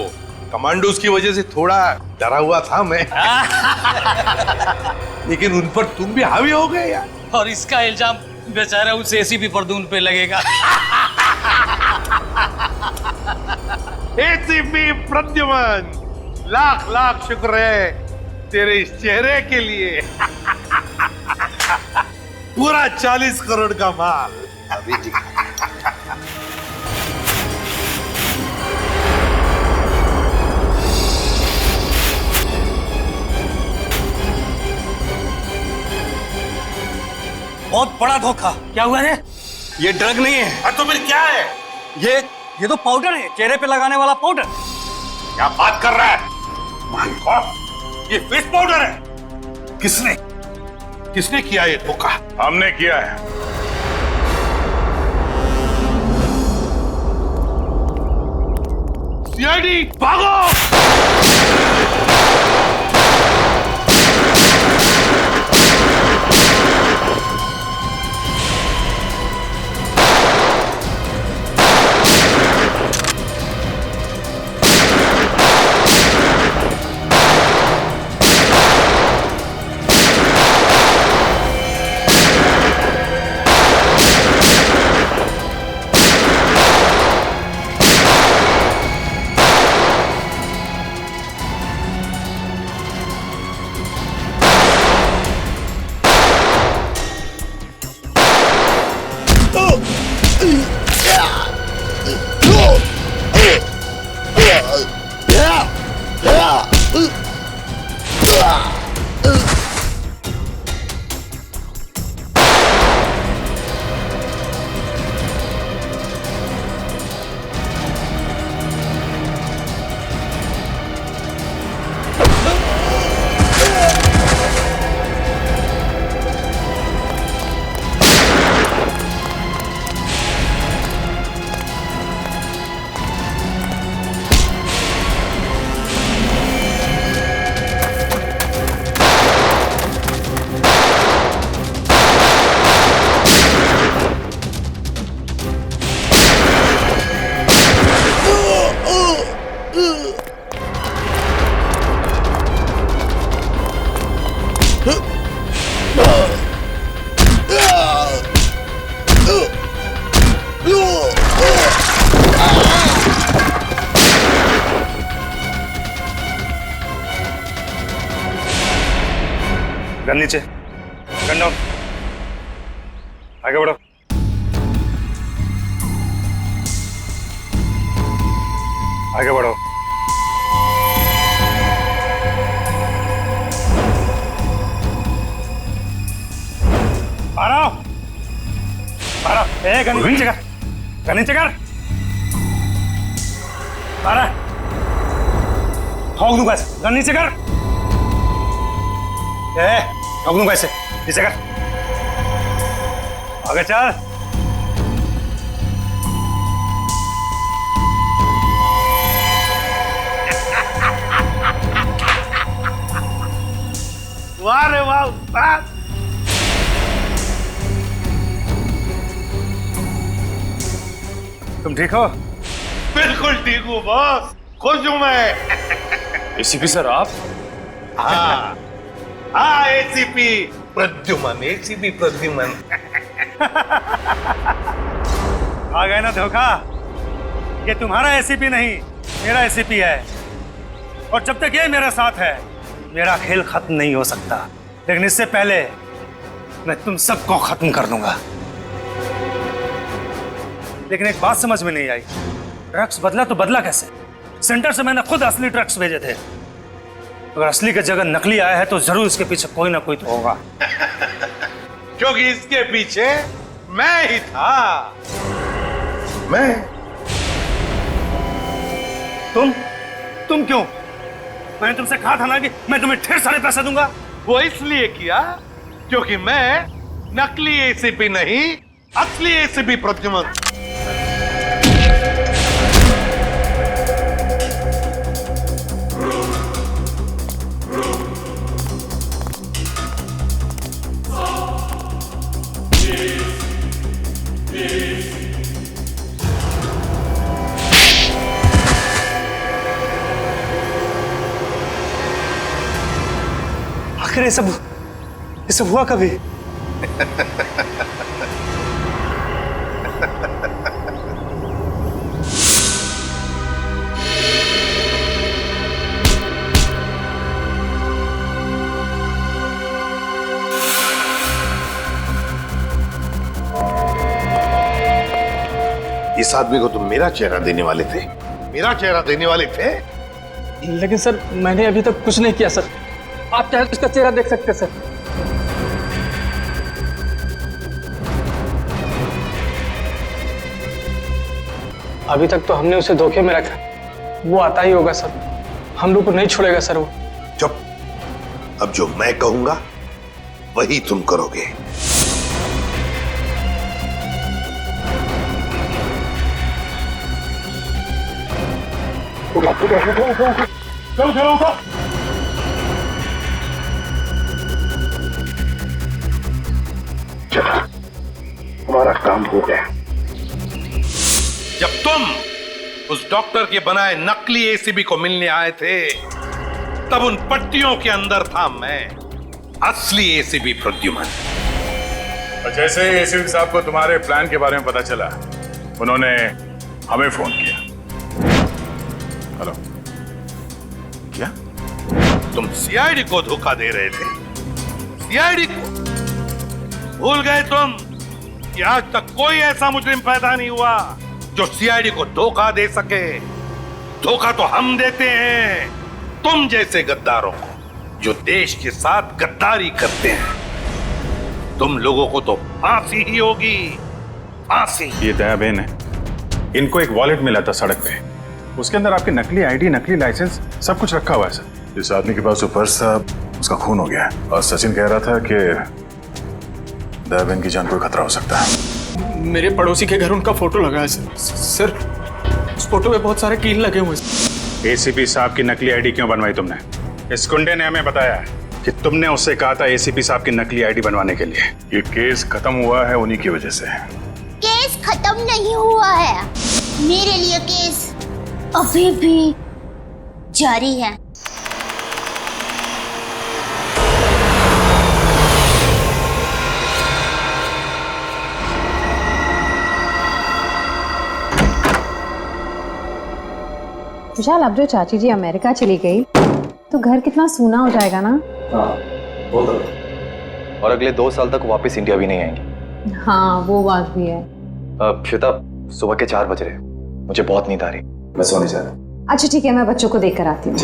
कमांडोज की वजह से थोड़ा डरा हुआ था मैं। लेकिन उन पर तुम भी हावी हो गए यार। और इसका इल्जाम बेचारा उस एसीपी परदून पे लगेगा। एसीपी प्रद्युमन, लाख लाख शुक्र है तेरे इस चेहरे के लिए। पूरा 40 करोड़ का माल। अभी ठीक। बहुत बड़ा धोखा। क्या हुआ रे? ये ड्रग नहीं है। तो फिर क्या है? ये तो पाउडर है, चेहरे पे लगाने वाला पाउडर। क्या बात कर रहा है? माय गॉड, ये फेस पाउडर है। किसने किया ये धोखा? हमने किया है। सीआईडी भागो! गन नीचे, गन डाउन, आगे बढ़ो। आगे बढ़ो। ए, गन नीचे कर, गन नीचे कर। ठोक दूंगा ऐसे, गन नीचे कर। ठोक दूंगा ऐसे, नीचे कर। आगे चल। वाह रे वाह उस्ताद। तुम ठीक हो? बिल्कुल ठीक हूँ बॉस, खुश हूँ मैं। एसीपी सर आप? हाँ हाँ, एसीपी प्रद्युमन, एसीपी प्रद्युमन। आ गए ना धोखा। ये तुम्हारा एसीपी नहीं, मेरा एसीपी है, और जब तक ये मेरे साथ है मेरा खेल खत्म नहीं हो सकता। लेकिन इससे पहले मैं तुम सबको खत्म कर दूंगा। लेकिन एक बात समझ में नहीं आई, ड्रग्स बदला तो बदला कैसे? सेंटर से मैंने खुद असली ड्रग्स भेजे थे। अगर असली की जगह नकली आया है तो जरूर इसके पीछे कोई ना कोई तो होगा। क्योंकि इसके पीछे मैं ही था। मैं? तुम क्यों? मैंने तुमसे कहा था ना कि मैं तुम्हें ढेर सारे पैसे दूंगा। वो इसलिए किया क्योंकि मैं नकली एसीपी नहीं, असली एसीपी प्रद्युमन। आखिर ये सब हुआ कभी? इस आदमी को तुम मेरा चेहरा देने वाले थे? मेरा चेहरा देने वाले थे? लेकिन सर मैंने अभी तक कुछ नहीं किया सर। आप चाहे तो इसका चेहरा देख सकते सर। अभी तक तो हमने उसे धोखे में रखा, वो आता ही होगा सर। हम लोग को नहीं छोड़ेगा सर वो। चुप। अब जो मैं कहूंगा वही तुम करोगे। चलो, हमारा काम हो गया। जब तुम उस डॉक्टर के बनाए नकली एसीबी को मिलने आए थे, तब उन पट्टियों के अंदर था मैं, असली एसीबी प्रद्युमन। और जैसे ही एसीपी साहब को तुम्हारे प्लान के बारे में पता चला, उन्होंने हमें फोन किया। हेलो, क्या तुम सीआईडी को धोखा दे रहे थे? सीआईडी को भूल गए तुम कि आज तक कोई ऐसा मुजरिम पैदा नहीं हुआ जो सीआईडी को धोखा दे सके। धोखा तो हम देते हैं तुम जैसे गद्दारों को, जो देश के साथ गद्दारी करते हैं। तुम लोगों को तो फांसी ही होगी, फांसी। ये दया बहन है, इनको एक वॉलेट मिला था सड़क पे, उसके अंदर आपकी नकली आईडी, नकली लाइसेंस, सब कुछ रखा हुआ है सर। इस आदमी के पास जो पर्स था उसका खून हो गया है, और सचिन कह रहा था कि दया बहन की जान को खतरा हो सकता है। मेरे पड़ोसी के घर उनका फोटो लगा है सर। उस फोटो पे बहुत सारे कील लगे हुए हैं। एसीपी साहब की नकली आईडी क्यों बनवाई तुमने? इस गुंडे ने हमें बताया कि तुमने उससे कहा था एसीपी साहब की नकली आईडी बनवाने के लिए। ये केस खत्म हुआ है उन्हीं की वजह से। केस खत्म नहीं हुआ है, मेरे लिए केस अभी भी जारी है। विशाल, अब जो चाची जी अमेरिका चली गई तो घर कितना सूना हो जाएगा ना। हाँ, और अगले 2 साल तक वापस इंडिया भी नहीं आएंगी। हाँ वो बात भी है। श्वेता, सुबह के 4 बज रहे, मुझे बहुत नींद आ रही, मैं सोने जा रहा हूँ। अच्छा ठीक है, मैं बच्चों को देख कर आती हूँ।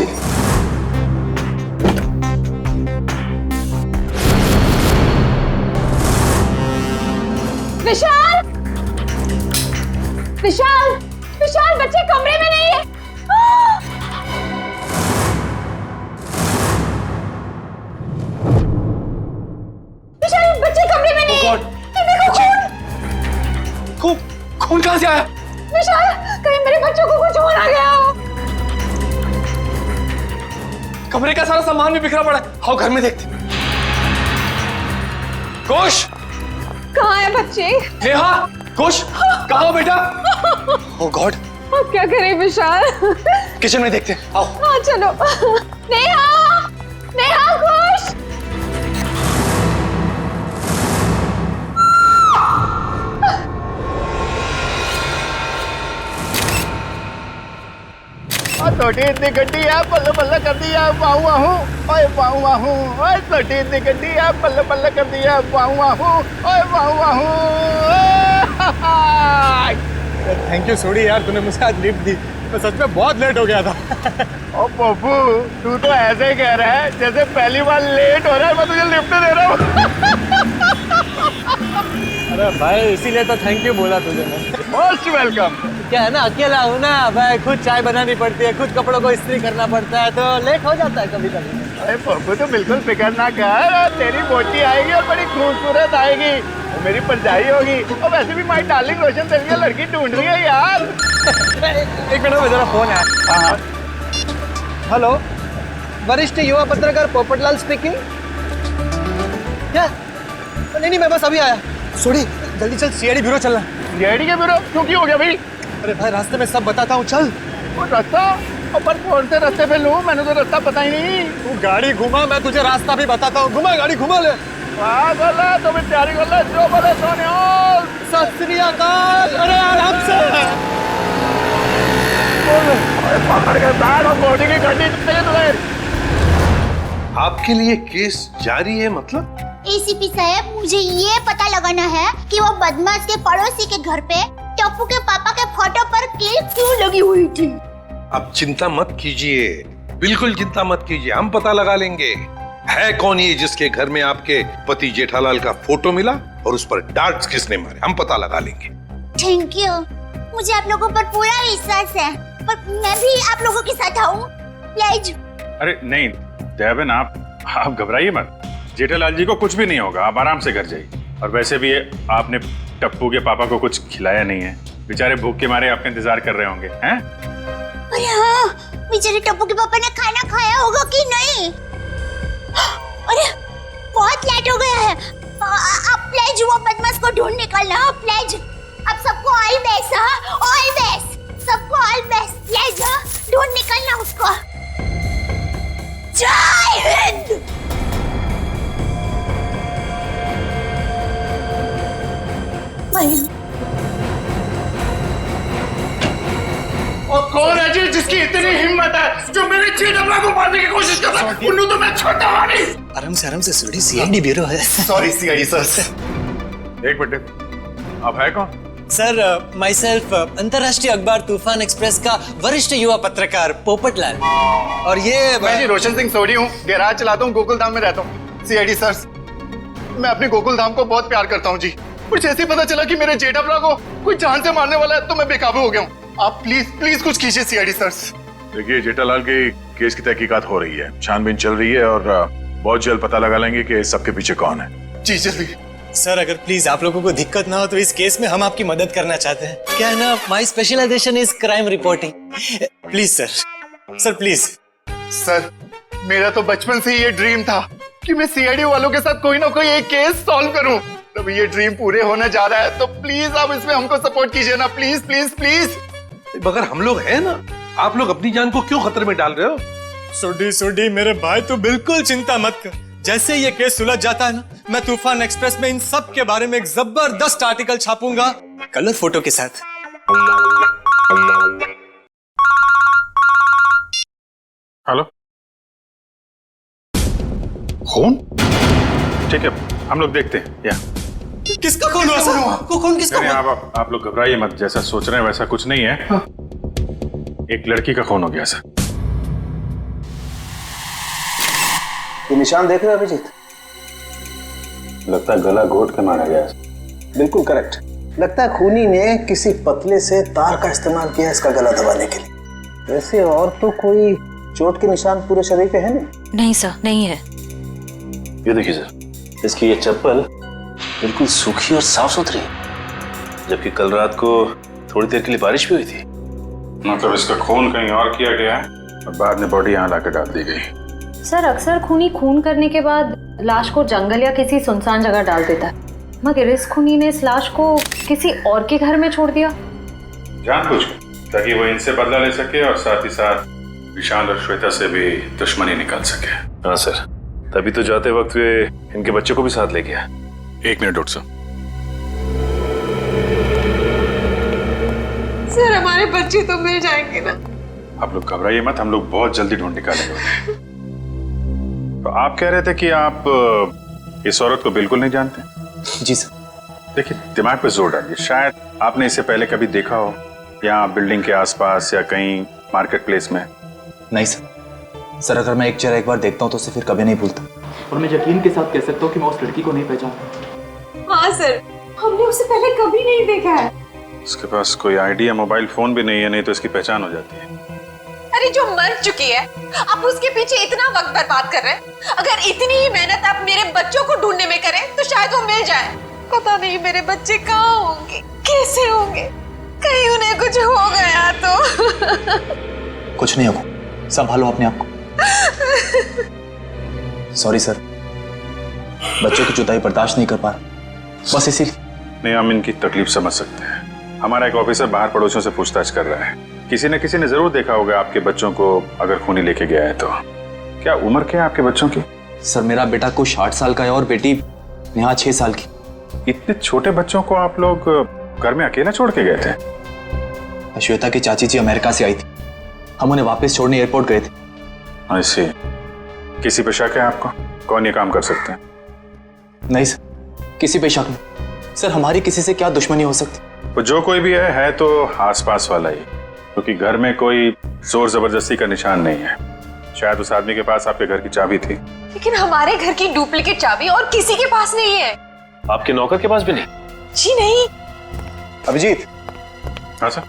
विशाल, विशाल, विशाल, बच्चे कमरे में नहीं है। विशाल, बच्चे कमरे में नहीं है। देखो खून। खून कहाँ से आया? विशाल, कहीं मेरे बच्चों को कुछ हो ना गया हो। कमरे का सारा सामान भी बिखरा पड़ा है। आओ घर में देखते। कोश, कहाँ है बच्चे? नेहा, कोश, कहाँ हो बेटा? ओह गॉड, अब क्या करें विशाल? किचन में देखते हैं, आओ। हाँ चलो। नेहा, नेहा, खुश। छोटी इतनी गड्डी है, बल्ले बल्ले कर दिया, वाहू वाहू, ओए वाहू वाहू, ओए छोटी इतनी गड्डी है, बल्ले बल्ले कर दिया, वाहू वाहू, ओए वाहू वाहू। थैंक यू सोडी यार, तूने मुझे आज लिफ्ट दी, मैं सच में बहुत लेट हो गया था। ओ पप्पू, तू तो ऐसे ही कह रहा है जैसे पहली बार लेट हो रहा है मैं तुझे लिफ्ट दे रहा हूँ। अरे भाई इसीलिए तो थैंक यू बोला तुझे मैंने। Most welcome. क्या है ना, अकेला हूँ ना भाई, खुद चाय बनानी पड़ती है, खुद कपड़ों को इस्त्री करना पड़ता है, तो लेट हो जाता है कभी कभी। अरे पप्पू तो बिल्कुल फिक्र ना कर, तेरी बोटी आएगी और बड़ी खूबसूरत आएगी, वो मेरी परछाई होगी। और वैसे भी माई डार्लिंग रोशन तेरे लिए लड़की ढूंढ रही है यार। एक मिनट में जरा फोन है। हाँ हेलो, वरिष्ठ युवा पत्रकार पोपटलाल स्पीकिंग। क्या? नहीं मैं बस अभी आया। सोडी जल्दी चल, सीआईडी ब्यूरो चलना। सीआईडी के ब्यूरो क्यों, की हो गया भाई? अरे भाई रास्ते में सब बताता हूँ, चल। वो रास्ता अपन कौन से रास्ते पे लूँ, मैंने तो रास्ता पता ही नहीं। तू गाड़ी घुमा, मैं तुझे रास्ता भी बताता हूँ। घुमा गाड़ी, घुमा ले। तो मैं तैयारी कर ले, जो बोले सोने। सत श्री अकाल। अरे आराम से पकड़ के बैठ और बॉडी की गड्डी तुझे। आपके लिए केस जारी है मतलब? एसीपी साहब, मुझे ये पता लगाना है कि वो बदमाश के पड़ोसी के घर पे टप्पू के पापा के फोटो पर कील क्यों लगी हुई थी। अब चिंता मत कीजिए, बिल्कुल चिंता मत कीजिए, हम पता लगा लेंगे है कौन ये जिसके घर में आपके पति जेठालाल का फोटो मिला और उस पर डार्ट्स किसने मारे, हम पता लगा लेंगे। थैंक यू, मुझे आप लोगों पर पूरा विश्वास है, पर मैं भी आप लोगों के साथ आऊं प्लीज। अरे नहीं दयाबेन, आप घबराइए मत, जेठालाल जी को कुछ भी नहीं होगा, आप आराम से घर जाइए। और वैसे भी आपने टप्पू के पापा को कुछ खिलाया नहीं है, बेचारे भूख के मारे आपका इंतजार कर रहे होंगे हैं? अरे हाँ, बेचारे टप्पू के पापा ने खाना खाया होगा कि नहीं? अरे बहुत लेट हो गया है, आप प्लीज वो बदमाश को ढूंढ निकलना प्लीज। आप सबको ऑल बेस्ट, ऑल बेस्ट, सबको ऑल बेस्ट प्लीज, ढूंढ निकलना उसको। जय हिंद। और कौन है जी जिसकी इतनी हिम्मत है जो मेरे जेठालाल को मारने की कोशिश कर रहा है? उन्होंने तो मैं छोटा नहीं। आराम से सोडी, सीआईडी ब्यूरो है। Sorry CID sir. एक मिनट, आप है कौन? सर, माई सेल्फ अंतर्राष्ट्रीय अखबार तूफान एक्सप्रेस का वरिष्ठ युवा पत्रकार पोपटलाल। और ये मैं जी रोशन सिंह सोडी हूँ, गैराज चलाता हूँ, गोकुल धाम में रहता हूँ। सीआईडी सर, मैं अपने गोकुल धाम को बहुत प्यार करता हूँ जी। कुछ ऐसे ही पता चला कि मेरे जेठालाल को कोई जान से मारने वाला है, तो मैं बेकाबू हो गया हूँ। आप प्लीज कुछ कीजिए सीआईडी सर। देखिए, जेठालाल के केस की तहकीकात हो रही है, छानबीन चल रही है और बहुत जल्द पता लगा लेंगे कि सबके पीछे कौन है। जी जल्दी। सर, अगर प्लीज आप लोगों को दिक्कत ना हो तो इस केस में हम आपकी मदद करना चाहते हैं। क्या है ना, my specialisation is crime reporting. Please sir please. Sir, मेरा तो बचपन से ये ड्रीम था कि मैं सीआईडी वालों के साथ कोई ना कोई एक केस सॉल्व करूं। तब ये ड्रीम पूरे होने जा रहा है, तो प्लीज आप इसमें हमको सपोर्ट कीजिए ना, प्लीज प्लीज प्लीज। मगर हम लोग हैं ना, आप लोग अपनी जान को क्यों खतरे में डाल रहे हो? सोडी मेरे भाई, तू बिल्कुल चिंता मत कर। जैसे ये केस सुलझ जाता है ना, मैं तूफान एक्सप्रेस में इन सब के बारे में एक जबरदस्त आर्टिकल छापूंगा, कलर फोटो के साथ। हेलो, कौन? ठीक है, हम लोग देखते हैं। या किसका खून हुआ सर? कौन किसका नहीं, हुआ? आप लोग घबराइए मत, जैसा सोच रहे हैं वैसा कुछ नहीं है। हाँ। एक लड़की का खून हो गया सर। ये निशान देख रहे हो अभिजीत? लगता है गला घोट के मारा गया। बिल्कुल करेक्ट। लगता है खूनी ने किसी पतले से तार का इस्तेमाल किया इसका गला दबाने के लिए। वैसे और तो कोई चोट के निशान पूरे शरीर पे है नहीं? नहीं सर, नहीं है। ये देखिए सर, इसकी ये चप्पल बिल्कुल सूखी और साफ सुथरी, जबकि कल रात को थोड़ी देर के लिए बारिश भी हुई थी। मतलब इसका खून कहीं और किया गया है और बाद में बॉडी यहाँ लाकर डाल दी गई। सर अक्सर खूनी खून करने के बाद लाश को जंगल या किसी सुनसान जगह डाल देता है, मगर इस खूनी ने इस लाश को किसी और के घर में छोड़ दिया जानबूझकर, ताकि वो इनसे बदला ले सके और साथ ही साथ विशाल और श्वेता से भी दुश्मनी निकाल सके। हाँ सर, तभी तो जाते वक्त वे इनके बच्चे को भी साथ ले गया। 1 मिनट डॉक्टर साहब। सर हमारे बच्चे तो मिल जाएंगे ना? आप लोग घबराइए मत, हम लोग बहुत जल्दी ढूंढ निकालेंगे उन्हें। तो आप कह रहे थे कि आप इस औरत को बिल्कुल नहीं जानते? जी सर। देखिए, दिमाग पे जोर डालिए, शायद आपने इसे पहले कभी देखा हो, यहाँ बिल्डिंग के आसपास या कहीं मार्केट प्लेस में। नहीं सर। सर अगर मैं एक चेहरा एक बार देखता हूँ तो उसे फिर कभी नहीं भूलता। और मैं यकीन के साथ कह सकता हूँ कि मैं उस लड़की को नहीं पहचानता। हाँ सर, हमने उसे पहले कभी नहीं देखा है। इसके पास कोई आईडी या मोबाइल फोन भी नहीं है, नहीं तो इसकी पहचान हो जाती है। अरे जो मर चुकी है, आप उसके पीछे इतना वक्त बर्बाद कर रहे हैं। अगर इतनी ही मेहनत आप मेरे बच्चों को ढूंढने में करें तो शायद वो मिल जाए। पता नहीं मेरे बच्चे कहाँ होंगे, कैसे होंगे, कहीं उन्हें कुछ हो गया तो। कुछ नहीं होगा, संभालो अपने आप को। सॉरी सर, बच्चों की जुदाई बर्दाश्त नहीं कर पा रहा, बस इसीलिए। नहीं, हम इनकी तकलीफ समझ सकते हैं। हमारा एक ऑफिसर बाहर पड़ोसियों से पूछताछ कर रहा है। किसी न किसी ने जरूर देखा होगा आपके बच्चों को, अगर खूनी लेके गया है तो। क्या उम्र क्या है आपके बच्चों की? सर मेरा बेटा कुछ 8 साल का है और बेटी यहाँ 6 साल की। इतने छोटे बच्चों को आप लोग घर में अकेला छोड़ के गए थे? श्वेता की चाची जी अमेरिका से आई थी, हम उन्हें वापस छोड़ने एयरपोर्ट गए थे। ऐसे किसी पे शक है आपको? कौन ये काम कर सकते हैं? नहीं सर, किसी पे शक नहीं। सर हमारी किसी से क्या दुश्मनी हो सकती? वो जो कोई भी है तो आसपास वाला ही, क्योंकि घर में कोई जोर जबरदस्ती का निशान नहीं है। शायद उस आदमी के पास आपके घर की चाबी थी। लेकिन हमारे घर की डुप्लीकेट चाबी और किसी के पास नहीं है। आपके नौकर के पास भी नहीं? जी नहीं। अभिजीत। हाँ सर।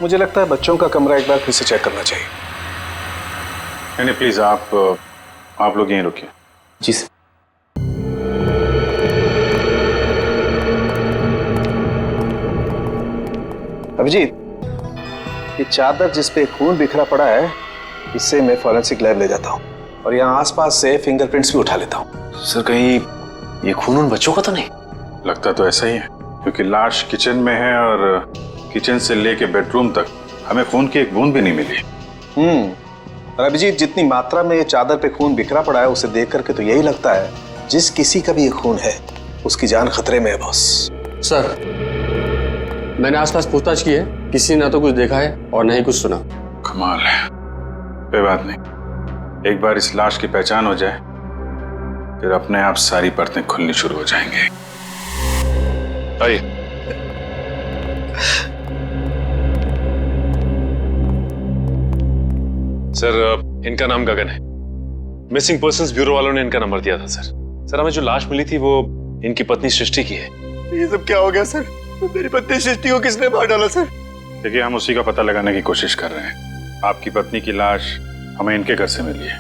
मुझे लगता है बच्चों का कमरा एक बार फिर से चेक करना चाहिए। नहीं प्लीज, आप लोग यहीं रुकिए। जी सर। अभिजीत, ये चादर जिस पे खून बिखरा पड़ा है, इससे मैं फॉरेंसिक लैब ले जाता हूँ और यहाँ आसपास से फिंगरप्रिंट्स भी उठा लेता हूँ। सर कहीं ये खून उन बच्चों का तो नहीं? लगता तो ऐसा ही है, क्योंकि लाश किचन में है और किचन से लेके बेडरूम तक हमें खून की एक बूंद भी नहीं मिली। और अभिजीत, जितनी मात्रा में ये चादर पे खून बिखरा पड़ा है उसे देख करके तो यही लगता है जिस किसी का भी ये खून है उसकी जान खतरे में है बॉस। सर मैंने आसपास पूछताछ की है, किसी ने ना तो कुछ देखा है और ना ही कुछ सुना। कमाल है। कोई बात नहीं, एक बार इस लाश की पहचान हो जाए फिर अपने आप सारी परतें खुलनी शुरू हो जाएंगी। आइए। सर इनका नाम गगन है। मिसिंग पर्संस ब्यूरो वालों ने इनका नंबर दिया था सर। सर हमें जो लाश मिली थी वो इनकी पत्नी सृष्टि की है। ये सब क्या हो गया सर? मेरी पत्नी सृष्टि को किसने मार डाला सर? देखिए, हम उसी का पता लगाने की कोशिश कर रहे हैं। आपकी पत्नी की लाश हमें इनके घर से मिली है।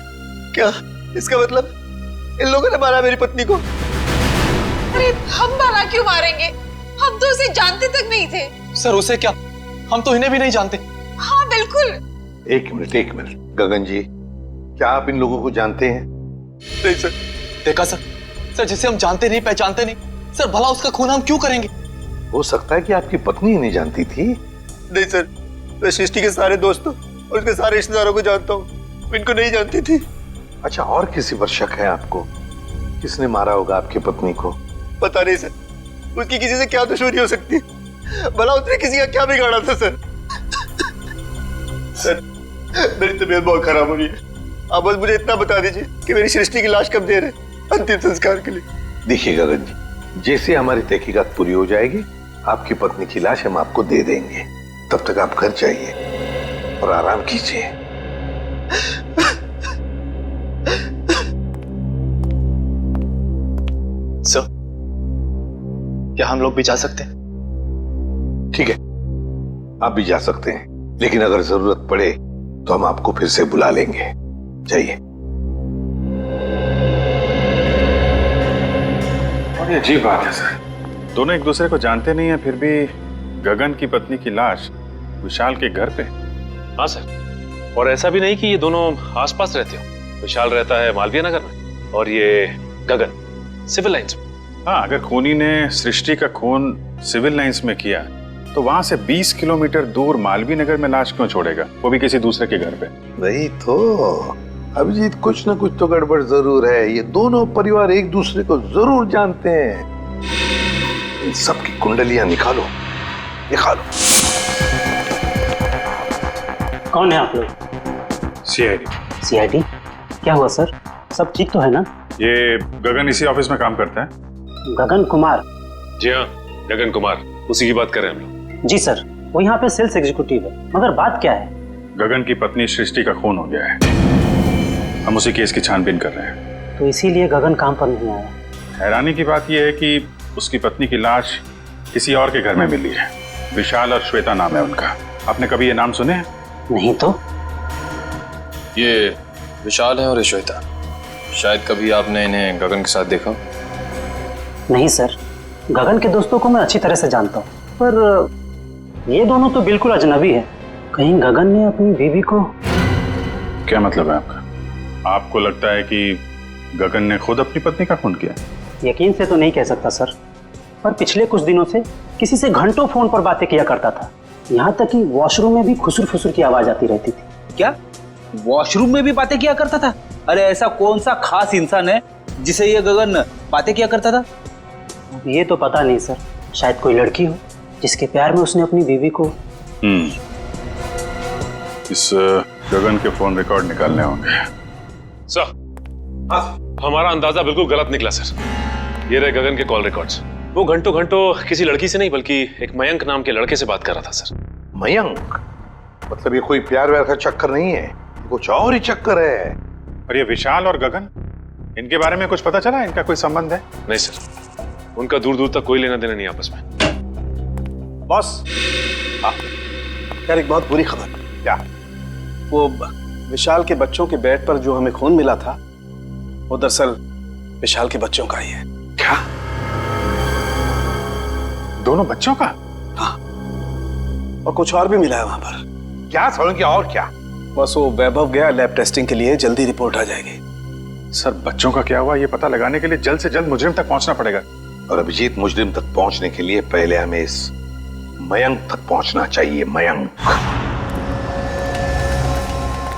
क्या इसका मतलब इन लोगों ने मारा मेरी पत्नी को? अरे हम भला क्यों मारेंगे? हम तो उसे जानते तक नहीं थे। सर उसे क्या, हम तो इन्हें भी नहीं जानते। हाँ बिल्कुल। एक मिनट गगन जी, क्या आप इन लोगों को जानते हैं? नहीं सर। देखा सर जिसे हम जानते नहीं पहचानते नहीं, सर भला उसका खून हम क्यों करेंगे? हो सकता है कि आपकी पत्नी ही नहीं जानती थी। नहीं सर, मैं सृष्टि के सारे दोस्तों और उसके सारे रिश्तेदारों को जानता हूँ, इनको नहीं जानती थी। अच्छा, और किसी पर शक है आपको? किसने मारा होगा आपकी पत्नी को? पता नहीं सर, उसकी किसी से क्या दुश्मनी हो सकती है? भला उसने किसी का क्या बिगाड़ा था सर? सर मेरी तबीयत बहुत खराब हो रही है, आप बस मुझे इतना बता दीजिए कि मेरी सृष्टि की लाश कब दे रहे अंतिम संस्कार के लिए। देखिए गगन जी, जैसे हमारी तहकीकात पूरी हो जाएगी आपकी पत्नी की लाश हम आपको दे देंगे। तब तक आप घर जाइए और आराम कीजिए। सर, क्या हम लोग भी जा सकते हैं? ठीक है, आप भी जा सकते हैं, लेकिन अगर जरूरत पड़े तो हम आपको फिर से बुला लेंगे। जाइए। और ये अजीब बात है सर, दोनों एक दूसरे को जानते नहीं है, फिर भी गगन की पत्नी की लाश विशाल के घर पे। हाँ सर, और ऐसा भी नहीं कि ये दोनों आसपास रहते हो। विशाल रहता है मालवीय नगर में और ये गगन सिविल लाइंस में। हाँ, अगर खूनी ने सृष्टि का खून सिविल लाइंस में किया तो वहां से 20 किलोमीटर दूर मालवीय नगर में लाश क्यों छोड़ेगा, वो भी किसी दूसरे के घर पे। वही तो अभिजीत, कुछ ना कुछ तो गड़बड़ जरूर है। ये दोनों परिवार एक दूसरे को जरूर जानते हैं। इन सबकी कुंडलियां निकालो, निकालो। कौन है आप लोग? सीआईडी। सीआईडी? क्या हुआ सर? सब ठीक तो है ना? ये गगन इसी ऑफिस में काम करता है। गगन कुमार? जी हाँ, गगन कुमार, उसी की बात कर रहे हैं हम लोग। जी सर, वो यहाँ पे सेल्स एग्जीक्यूटिव है। मगर बात क्या है? गगन की पत्नी सृष्टि का खून हो गया है, हम उसी केस की छानबीन कर रहे हैं। तो इसीलिए गगन काम पर नहीं आया। हैरानी की बात यह है कि उसकी पत्नी की लाश किसी और के घर में मिली है। विशाल और श्वेता नाम है उनका। आपने कभी ये नाम सुने हैं? नहीं तो। ये विशाल है और ये श्वेता। शायद कभी आपने इन्हें गगन के साथ देखा? नहीं सर, गगन के दोस्तों को मैं अच्छी तरह से जानता हूँ, पर ये दोनों तो बिल्कुल अजनबी है। कहीं गगन ने अपनी बीवी को... क्या मतलब है आपका? आपको लगता है कि गगन ने खुद अपनी पत्नी का खून किया? यकीन से तो नहीं कह सकता सर, पर पिछले कुछ दिनों से किसी से घंटों फोन पर बातें किया करता था। यहाँ तक कि वॉशरूम में भी खुसुर फुसुर की आवाज आती रहती थी। क्या वॉशरूम में भी बातें किया करता था? अरे ऐसा कौन सा खास इंसान है जिसे ये गगन बातें किया करता था? ये तो पता नहीं सर, शायद कोई लड़की हो जिसके प्यार में उसने अपनी बीवी को... इस गगन के फोन रिकॉर्ड निकालने होंगे। सर, हमारा अंदाजा बिल्कुल गलत निकला सर। ये रहे गगन के कॉल रिकॉर्ड्स। वो घंटों घंटों किसी लड़की से नहीं बल्कि एक मयंक नाम के लड़के से बात कर रहा था सर। मयंक? मतलब ये कोई प्यार व्यार का चक्कर नहीं है, कुछ और ही चक्कर है। और ये विशाल और गगन, इनके बारे में कुछ पता चला? इनका कोई संबंध है? नहीं सर, उनका दूर दूर तक कोई लेना देना नहीं आपस में। बॉस, यार एक बहुत बुरी खबर। क्या? वो विशाल के बच्चों के बेड पर जो हमें खून मिला था वो दरअसल विशाल के बच्चों का ही है। क्या? दोनों बच्चों का? हाँ, और कुछ और भी मिला है वहां पर। क्या समझ गया? और क्या? बस वो वैभव गया लैब टेस्टिंग के लिए, जल्दी रिपोर्ट आ जाएगी। सर, बच्चों का क्या हुआ ये पता लगाने के लिए जल्द से जल्द मुजरिम तक पहुंचना पड़ेगा। और अभिजीत, मुजरिम तक पहुंचने के लिए पहले हमें इस मयंक तक पहुंचना चाहिए। मयंक।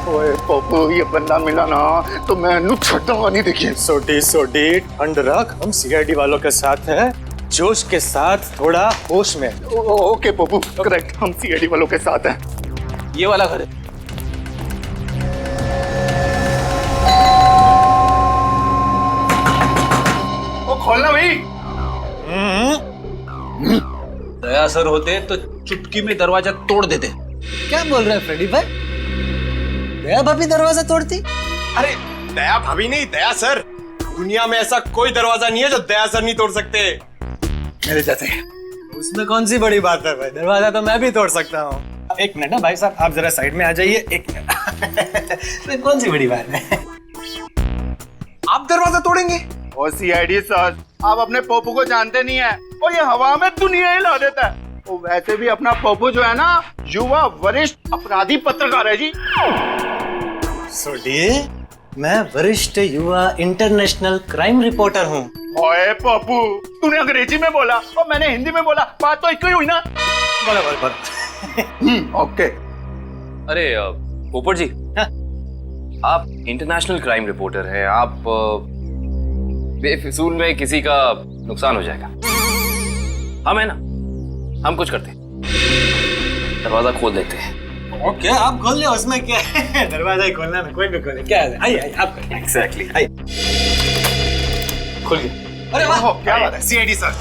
ओए पप्पू, ये बंदा मिला ना तो मैं नु छूटूंगा नहीं। देखिए सोडी ठंड रख, हम सीआईडी वालों के साथ हैं, जोश के साथ, थोड़ा होश में। ओके पप्पू, करेक्ट, हम सीआईडी वालों के साथ हैं। ये वाला घर है। खोलना भाई। दया सर होते तो चुटकी में दरवाजा तोड़ देते। क्या बोल रहे हैं फ्रेडी भाई? दया भाभी दरवाजा तोड़ती? अरे दया भाभी नहीं, दया सर। दुनिया में ऐसा कोई दरवाजा नहीं है जो दया सर नहीं तोड़ सकते। मेरे जैसे। उसमें कौन सी बड़ी बात है भाई, दरवाजा तो मैं भी तोड़ सकता हूँ। एक मिनट ना भाई साहब, आप जरा साइड में आ जाइए। एक मिनट। कौन सी बड़ी बात है? आप दरवाजा तोड़ेंगे? और सीआईडी सर, आप अपने पप्पू को जानते नहीं है, और ये हवा में दुनिया हिला देता है। वो वैसे भी अपना पप्पू जो है ना, युवा वरिष्ठ अपराधी पत्रकार है जी। सोडी, मैं वरिष्ठ युवा इंटरनेशनल क्राइम रिपोर्टर हूँ। ओए पप्पू, तूने अंग्रेजी में बोला और मैंने हिंदी में बोला, बात तो एक ही हुई ना। बोलो। ओके। अरे पोपट जी, आप इंटरनेशनल क्राइम रिपोर्टर हैं, आप बेफिजूल में किसी का नुकसान हो जाएगा। हम है ना, हम कुछ करते हैं, दरवाजा खोल देते हैं। ओके, आप खोल ले, उसमें क्या है? दरवाजा ही खोलना ना, कोई भी खोले। क्या है? आइए आप। एग्जैक्टली। खोल गया। अरे वाह, क्या बात है सीआईडी सर।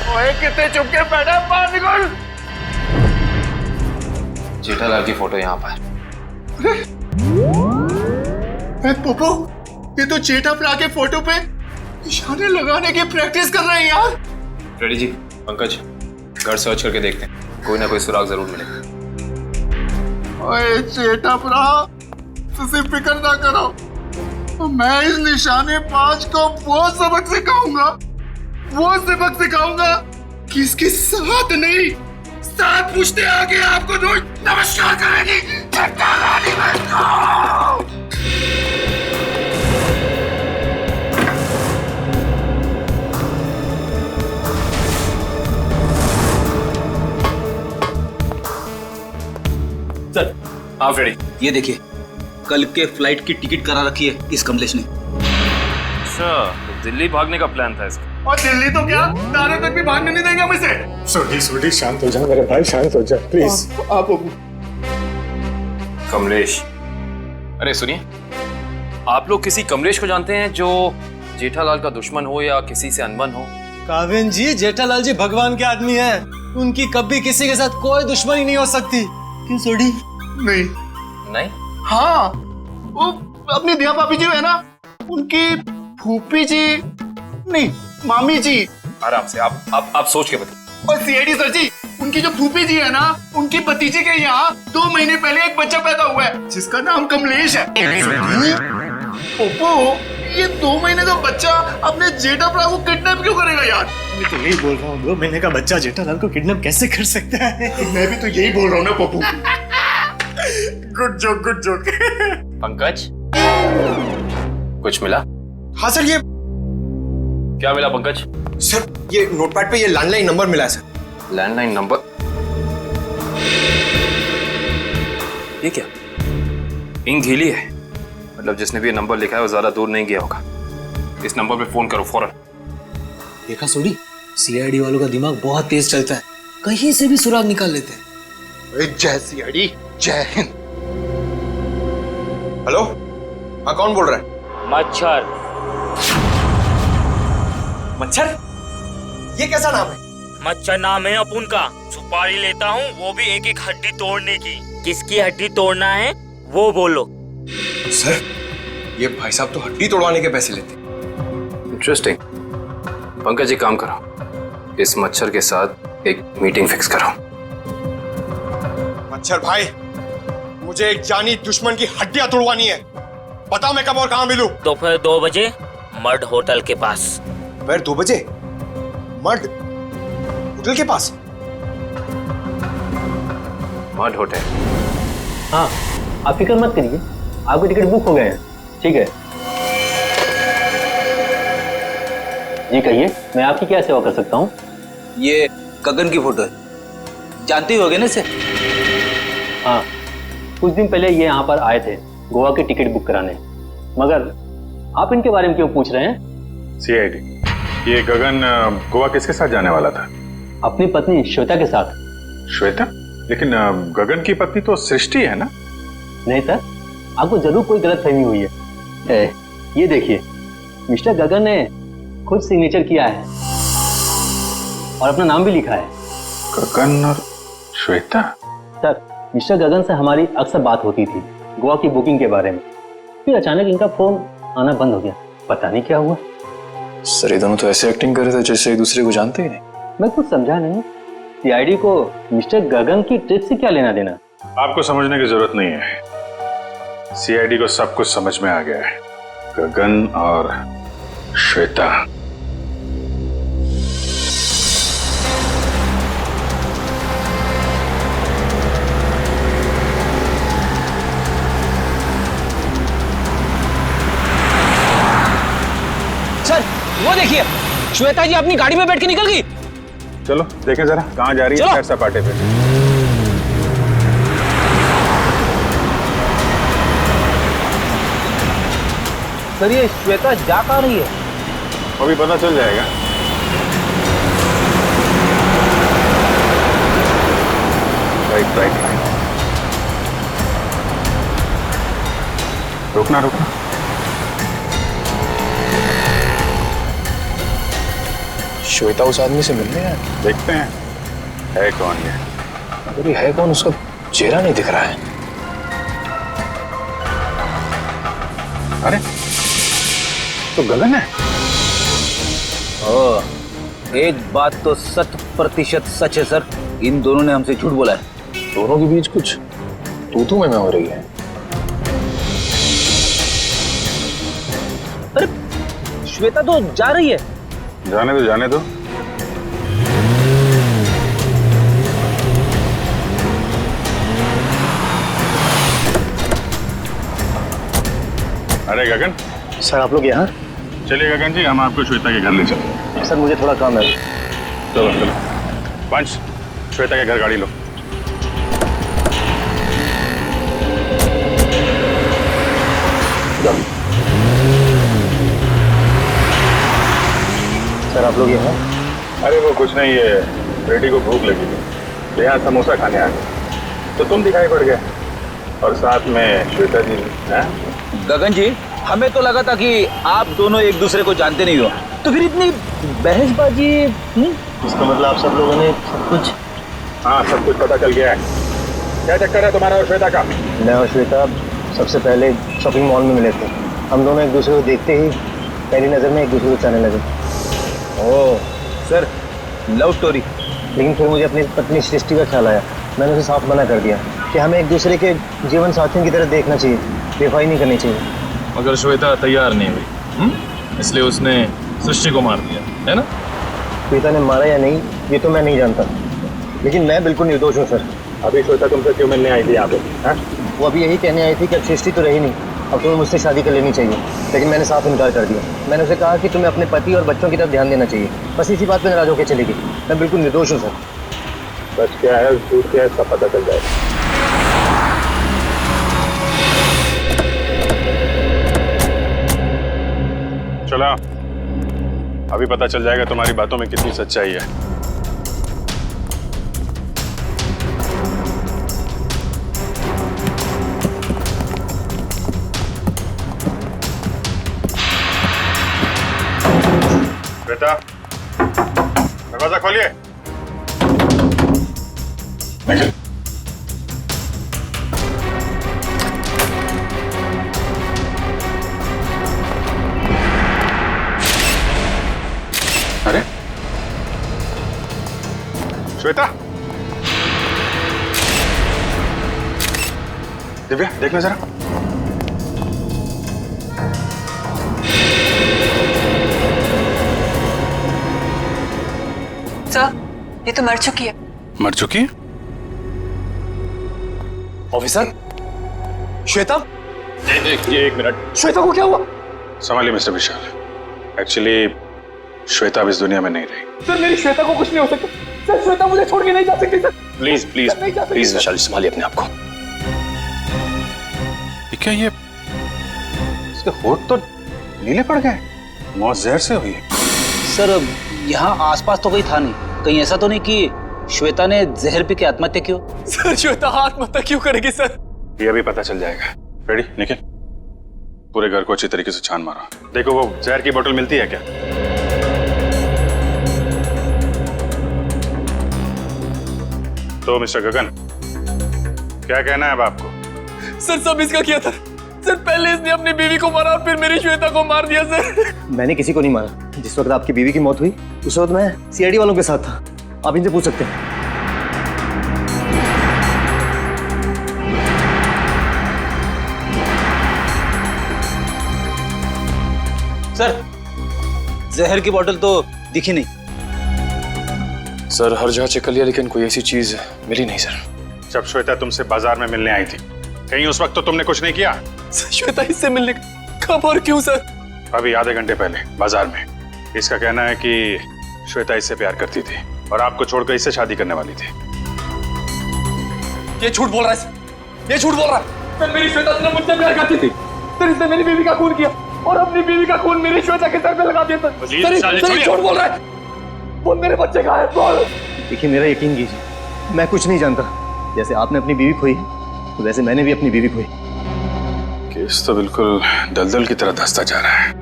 ओए कितने चुप के बैठा, बाहर निकल। जेठालाल की फोटो यहाँ पर। पोपो, ये तो जेठालाल के फोटो पे निशाने लगाने की प्रैक्टिस कर रहे हैं यार। रेडी जी, पंकज घर सर्च करके देखते हैं, कोई ना कोई सुराग जरूर मिलेगा। ओए जेठालाल, तुझे फिक्र ना करो, तो मैं इस निशानेबाज को वो सबक सिखाऊंगा कि इसके साथ नहीं, साथ पूछते आगे आपको रोज नमस्कार करेगी। सर आप रेडी? ये देखिए, कल के फ्लाइट की टिकट करा रखी है इस कमलेश ने। अच्छा, तो दिल्ली भागने का प्लान था इसका। और दिल्ली तो क्या, तारे तक भी भागने नहीं देंगे हम इसे। सोडी शांत हो जा मेरे भाई, शांत हो जा प्लीज। आप कमलेश, अरे सुनिए, आप लोग किसी कमलेश को जानते हैं जो जेठालाल का दुश्मन हो या किसी से अनबन हो? काविन जी, जेठालाल जी भगवान के आदमी हैं, उनकी कभी किसी के साथ कोई दुश्मनी नहीं हो सकती। क्यों सोडी? नहीं? हाँ, वो अपनी दिया भाभी जी है ना, उनकी फूफी जी नहीं, मामी जी। आराम से, आप सोच के बताइए। और सीआईडी सर जी, उनकी जो फूफी जी है ना, उनकी भतीजे के यहाँ 2 महीने पहले एक बच्चा पैदा हुआ है जिसका नाम कमलेश है। ओप्पो, ये 2 महीने का बच्चा अपने जेठालाल को किडनैप क्यों करेगा यार? मैं तो यही बोल रहा हूँ, 2 महीने का बच्चा जेठालाल को किडनैप कैसे कर सकता है? मैं भी तो यही बोल रहा हूँ ना पप्पू। Good joke. पंकज, कुछ मिला? हाँ सर, ये क्या मिला पंकज? सर, ये नोटपैड पे ये लैंडलाइन नंबर मिला है सर। Landline number? ये क्या? इंक गीली है, मतलब जिसने भी ये नंबर लिखा है वो ज्यादा दूर नहीं गया होगा। इस नंबर पे फोन करो फौरन। देखा सोडी, सीआईडी वालों का दिमाग बहुत तेज चलता है, कहीं से भी सुराग निकाल लेते हैं। जय सीआईडी, जय हिंद। हेलो, हाँ कौन बोल रहा है? मच्छर? ये कैसा नाम है? मच्छर नाम है अपुन का। सुपारी लेता हूँ, वो भी एक एक हड्डी तोड़ने की। किसकी हड्डी तोड़ना है वो बोलो। सर, ये भाई साहब तो हड्डी तोड़वाने के पैसे लेते। इंटरेस्टिंग। पंकज, एक काम करो, इस मच्छर के साथ एक मीटिंग फिक्स करो। मच्छर भाई, मुझे एक जानी दुश्मन की हड्डियां तोड़वानी है। बताओ मैं कब और कहां मिलूं? दोपहर 2 बजे मड होटल के पास। दोपहर 2 बजे मड होटल के पास? Mud hotel? हाँ, आप फिक्र मत करिए, आपके टिकट बुक हो गए हैं। ठीक है जी, कहिए मैं आपकी क्या सेवा कर सकता हूँ? ये गगन की फोटो है, जानते ही होगे ना इसे? हाँ, कुछ दिन पहले ये यहाँ पर आए थे गोवा की टिकट बुक कराने, मगर आप इनके बारे में क्यों पूछ रहे हैं? सीआईडी, ये गगन गोवा किसके साथ जाने वाला था? अपनी पत्नी श्वेता के साथ। श्वेता? लेकिन गगन की पत्नी तो सृष्टि है ना? नहीं सर, आपको जरूर कोई गलतफहमी हुई है। ये देखिए, मिस्टर गगन ने खुद सिग्नेचर किया है और अपना नाम भी लिखा है। गगन और श्वेता? सर, मिस्टर गगन से हमारी अक्सर बात होती थी गोवा की बुकिंग के बारे में, फिर अचानक इनका फोन आना बंद हो गया, पता नहीं क्या हुआ। सर, ये दोनों तो ऐसे एक्टिंग कर रहे थे जैसे एक दूसरे को जानते ही नहीं। मैं कुछ समझा नहीं, सीआईडी को मिस्टर गगन की ट्रिप से क्या लेना देना? आपको समझने की जरूरत नहीं है, सीआईडी को सब कुछ समझ में आ गया है। गगन और श्वेता। सर, वो देखिए, श्वेता जी अपनी गाड़ी में बैठ के निकल गई। चलो देखें जरा कहाँ जा रही है सैर सपाटे पे। सर, ये श्वेता जा कहाँ रही है? अभी पता चल जाएगा। राइट राइट राइट, रुकना रुकना। श्वेता उस आदमी से मिलने आया। देखते हैं है कौन ये। अरे है कौन, उसका चेहरा नहीं दिख रहा है। अरे तो गगन है। एक बात तो 100% सच है सर, इन दोनों ने हमसे झूठ बोला है। दोनों के बीच कुछ तू में हो रही है। अरे श्वेता तो जा रही है। जाने दो जाने दो। अरे गगन। सर आप लोग यहाँ? चलिए गगन जी, हम आपको श्वेता के घर ले चलते हैं। सर मुझे थोड़ा काम है। चलो चलो पंच, श्वेता के घर गाड़ी लो। सर आप लोग यहाँ? अरे वो कुछ नहीं, ये बेटी को भूख लगी थी तो यहाँ समोसा खाने आ गए तो तुम दिखाई पड़ गए और साथ में श्वेता जी। गगन जी, हमें तो लगा था कि आप दोनों एक दूसरे को जानते नहीं हो, तो फिर इतनी बहसबाजी। इसका मतलब आप सब लोगों ने सब कुछ? हाँ सब कुछ पता चल गया है। क्या चक्कर है तुम्हारा और श्वेता का? मैं और श्वेता सबसे पहले शॉपिंग मॉल में मिले थे। हम दोनों एक दूसरे को देखते ही पहली नज़र में एक दूसरे को चाहने लगे। Oh sir, love story. लेकिन फिर मुझे अपनी पत्नी सृष्टि का ख्याल आया। मैंने उसे साफ मना कर दिया कि हमें एक दूसरे के जीवन साथियों की तरह देखना चाहिए, बेवफाई नहीं करनी चाहिए। मगर श्वेता तैयार नहीं हुई, इसलिए उसने सृष्टि को मार दिया, है ना? श्वेता ने मारा या नहीं ये तो मैं नहीं जानता, लेकिन मैं बिल्कुल निर्दोष हूँ सर। अभी श्वेता तुमसे क्यों मिलने आई थी यहाँ पे? वो अभी यही कहने आई थी कि अब सृष्टि तो रही नहीं, अब तुम्हें मुझसे शादी कर लेनी चाहिए। लेकिन मैंने साफ इनकार कर दिया। मैंने उसे कहा कि तुम्हें अपने पति और बच्चों की तरफ ध्यान देना चाहिए। बस इसी बात पे नाराज होकर चली गई। मैं बिल्कुल निर्दोष हूँ सर। सच क्या है झूठ क्या है सब पता चल जाएगा। चलो अभी पता चल जाएगा तुम्हारी बातों में कितनी सच्चाई है। बेटा दरवाजा खोलिए। निखिल अरे श्वेता, दिव्या देखना जरा। सर ये तो मर चुकी है। मर चुकी है? ऑफिसर श्वेता? ये एक मिनट। श्वेता को क्या हुआ? संभालिए मिस्टर विशाल। एक्चुअली श्वेता अब इस दुनिया में नहीं रही। सर मेरी श्वेता को कुछ नहीं हो सकता। सर श्वेता मुझे छोड़ के नहीं जा सकती सर। प्लीज प्लीज प्लीज विशाल संभालिए अपने आप को। क्या ये इसके होठ तो नीले पड़ गए, मौत जहर से हुई है। सर यहाँ आसपास तो कोई था नहीं, कहीं ऐसा तो नहीं कि श्वेता ने जहर पी के आत्महत्या की हो? सर श्वेता आत्महत्या क्यों करेगी सर? ये अभी पता चल जाएगा। रेडी निखिल, पूरे घर को अच्छी तरीके से छान मारो। देखो वो जहर की बोतल मिलती है क्या? तो मिस्टर गगन क्या कहना है अब आपको? सर सब इसका किया था सर। पहले इसने अपनी बीवी को मारा और फिर मेरी श्वेता को मार दिया सर। मैंने किसी को नहीं मारा। जिस वक्त आपकी बीवी की मौत हुई उस वक्त मैं सीआईडी वालों के साथ था। आप इनसे पूछ सकते हैं। सर जहर की बोतल तो दिखी नहीं। सर हर जगह चेक कर लिया लेकिन कोई ऐसी चीज मिली नहीं सर। जब श्वेता तुमसे बाजार में मिलने आई थी कहीं उस वक्त तो तुमने कुछ नहीं किया? श्वेता इससे मिलने कब और क्यों सर? अभी आधे घंटे पहले बाजार में। इसका कहना है कि श्वेता इससे प्यार करती थी और आपको छोड़कर इससे शादी करने वाली थी। ये झूठ बोल रहा है, ये झूठ बोल रहा है। सर मेरी श्वेता ने मुझसे प्यार करती थी। सर इसने मेरी बीवी का खून किया और अपनी बीवी का खून मेरी श्वेता के सर पे लगा दिया। सर झूठ बोल रहा है। बोल मेरे बच्चे कहाँ हैं? बोल। देखिए मेरा यकीन कीजिए, मैं कुछ नहीं जानता। जैसे आपने अपनी बीवी खोई तो वैसे मैंने भी अपनी बीवी खोई। केस तो बिल्कुल दलदल की तरह धंसता जा रहा है।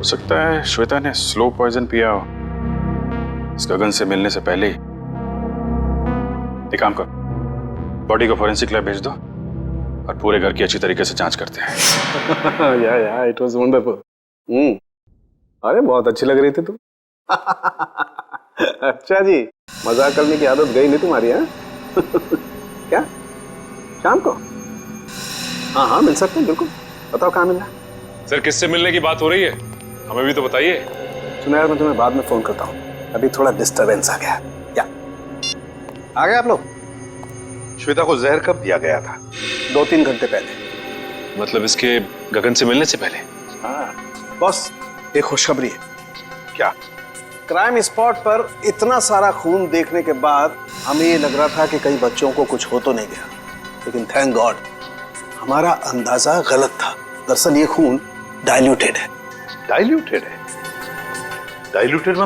हो सकता है श्वेता ने स्लो पॉइजन पिया हो इस गगन से मिलने से पहले ही। एक काम कर, बॉडी को फॉरेंसिक लैब भेज दो और पूरे घर की अच्छी तरीके से जांच करते हैं। या इट वाज वंडरफुल। अरे बहुत अच्छी लग रही थी तुम। अच्छा जी, मजाक करने की आदत गई नहीं तुम्हारी? है क्या शाम को? हाँ हाँ मिल सकते हैं, बिल्कुल। बताओ कहाँ मिलना? सर किससे मिलने की बात हो रही है, हमें भी तो बताइए। सुना यार, मैं तुम्हें बाद में फोन करता हूँ, अभी थोड़ा डिस्टरबेंस आ गया। या आ गए आप लोग? श्वेता को जहर कब दिया गया था? 2-3 घंटे पहले। मतलब इसके गगन से मिलने से पहले? हाँ बॉस, एक खुशखबरी है। क्या? क्राइम स्पॉट पर इतना सारा खून देखने के बाद हमें ये लग रहा था कि कई बच्चों को कुछ हो तो नहीं गया, लेकिन थैंक गॉड हमारा अंदाजा गलत था। दरअसल ये खून डाइल्यूटेड है। डाइल्यूटेड है? डाइल्यूटेड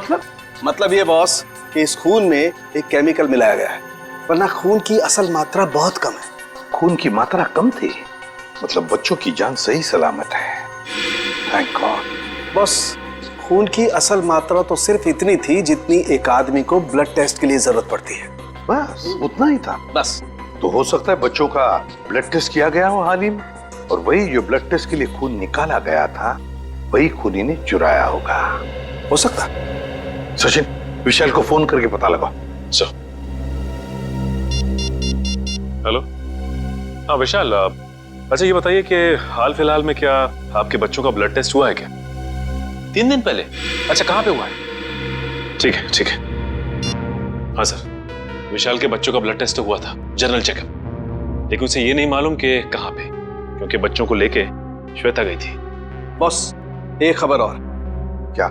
मतलब ये बॉस कि इस खून में एक केमिकल मिलाया गया है, वरना खून की असल मात्रा बहुत कम है। खून की मात्रा कम थी, मतलब बच्चों की जान सही सलामत है। Thank God. बॉस खून की असल मात्रा तो सिर्फ इतनी थी जितनी एक आदमी को ब्लड टेस्ट के लिए जरूरत पड़ती है। बस उतना ही था? बस। तो हो सकता है बच्चों का ब्लड टेस्ट किया गया हो हाल ही में, और वही जो ब्लड टेस्ट के लिए खून निकाला गया था वही खूनी ने चुराया होगा। हो सकता। सचिन, विशाल को फोन करके पता लगाओ। सर। हेलो। हाँ विशाल, अच्छा ये बताइए कि हाल फिलहाल में क्या आपके बच्चों का ब्लड टेस्ट हुआ है क्या? 3 दिन पहले? अच्छा कहाँ पे हुआ है? ठीक है ठीक है। हाँ सर, विशाल के बच्चों का ब्लड टेस्ट हुआ था, जनरल चेकअप, लेकिन उसे ये नहीं मालूम कि कहाँ पे, क्योंकि बच्चों को लेके श्वेता गई थी। बॉस एक खबर और। क्या?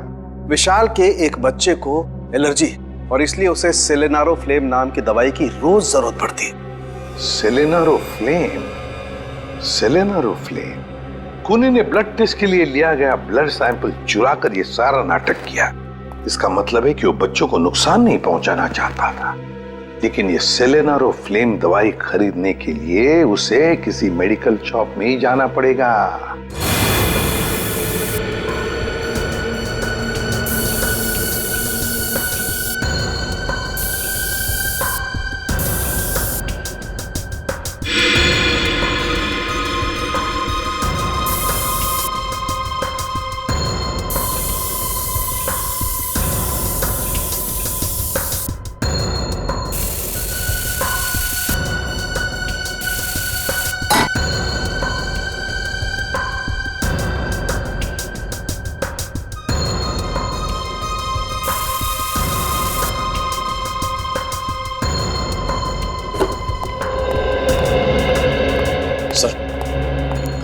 विशाल के एक बच्चे को एलर्जी, और इसलिए उसे सेलेनारोफ्लेम नाम की दवाई की रोज जरूरत पड़ती है। सेलेनारोफ्लेम? सेलेनारोफ्लेम? खूनी ने ब्लड टेस्ट के लिए लिया गया ब्लड सैंपल चुरा कर ये सारा नाटक किया। इसका मतलब है कि वो बच्चों को नुकसान नहीं पहुंचाना चाहता था, लेकिन ये सेलेनारोफ्लेम दवाई खरीदने के लिए उसे किसी मेडिकल शॉप में ही जाना पड़ेगा।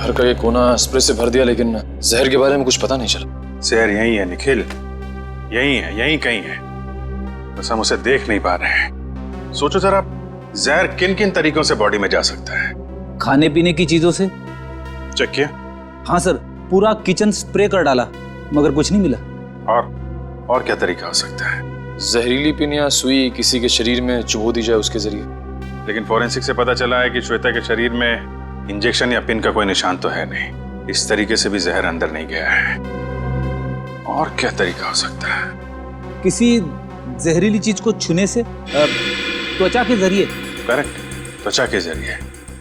घर का ये कोना स्प्रे से भर दिया, लेकिन जहर के बारे में कुछ पता नहीं चला। जहर यहीं है निखिल, यहीं है, यहीं कहीं है, बस हम उसे देख नहीं पा रहे हैं। सोचो जरा, जहर किन किन तरीकों से बॉडी में जा सकता है? खाने पीने की चीजों से। चेक किया? हाँ सर, पूरा किचन स्प्रे कर डाला मगर कुछ नहीं मिला। और क्या तरीका हो सकता है? जहरीली पिन या सुई किसी के शरीर में चुभो दी जाए उसके जरिए। लेकिन फॉरेंसिक से पता चला है कि श्वेता के शरीर में इंजेक्शन या पिन का कोई निशान तो है नहीं। इस तरीके से भी जहर अंदर नहीं गया है। और क्या तरीका हो सकता है? किसी जहरीली चीज को छूने से, त्वचा के जरिए। करेक्ट, त्वचा के जरिए।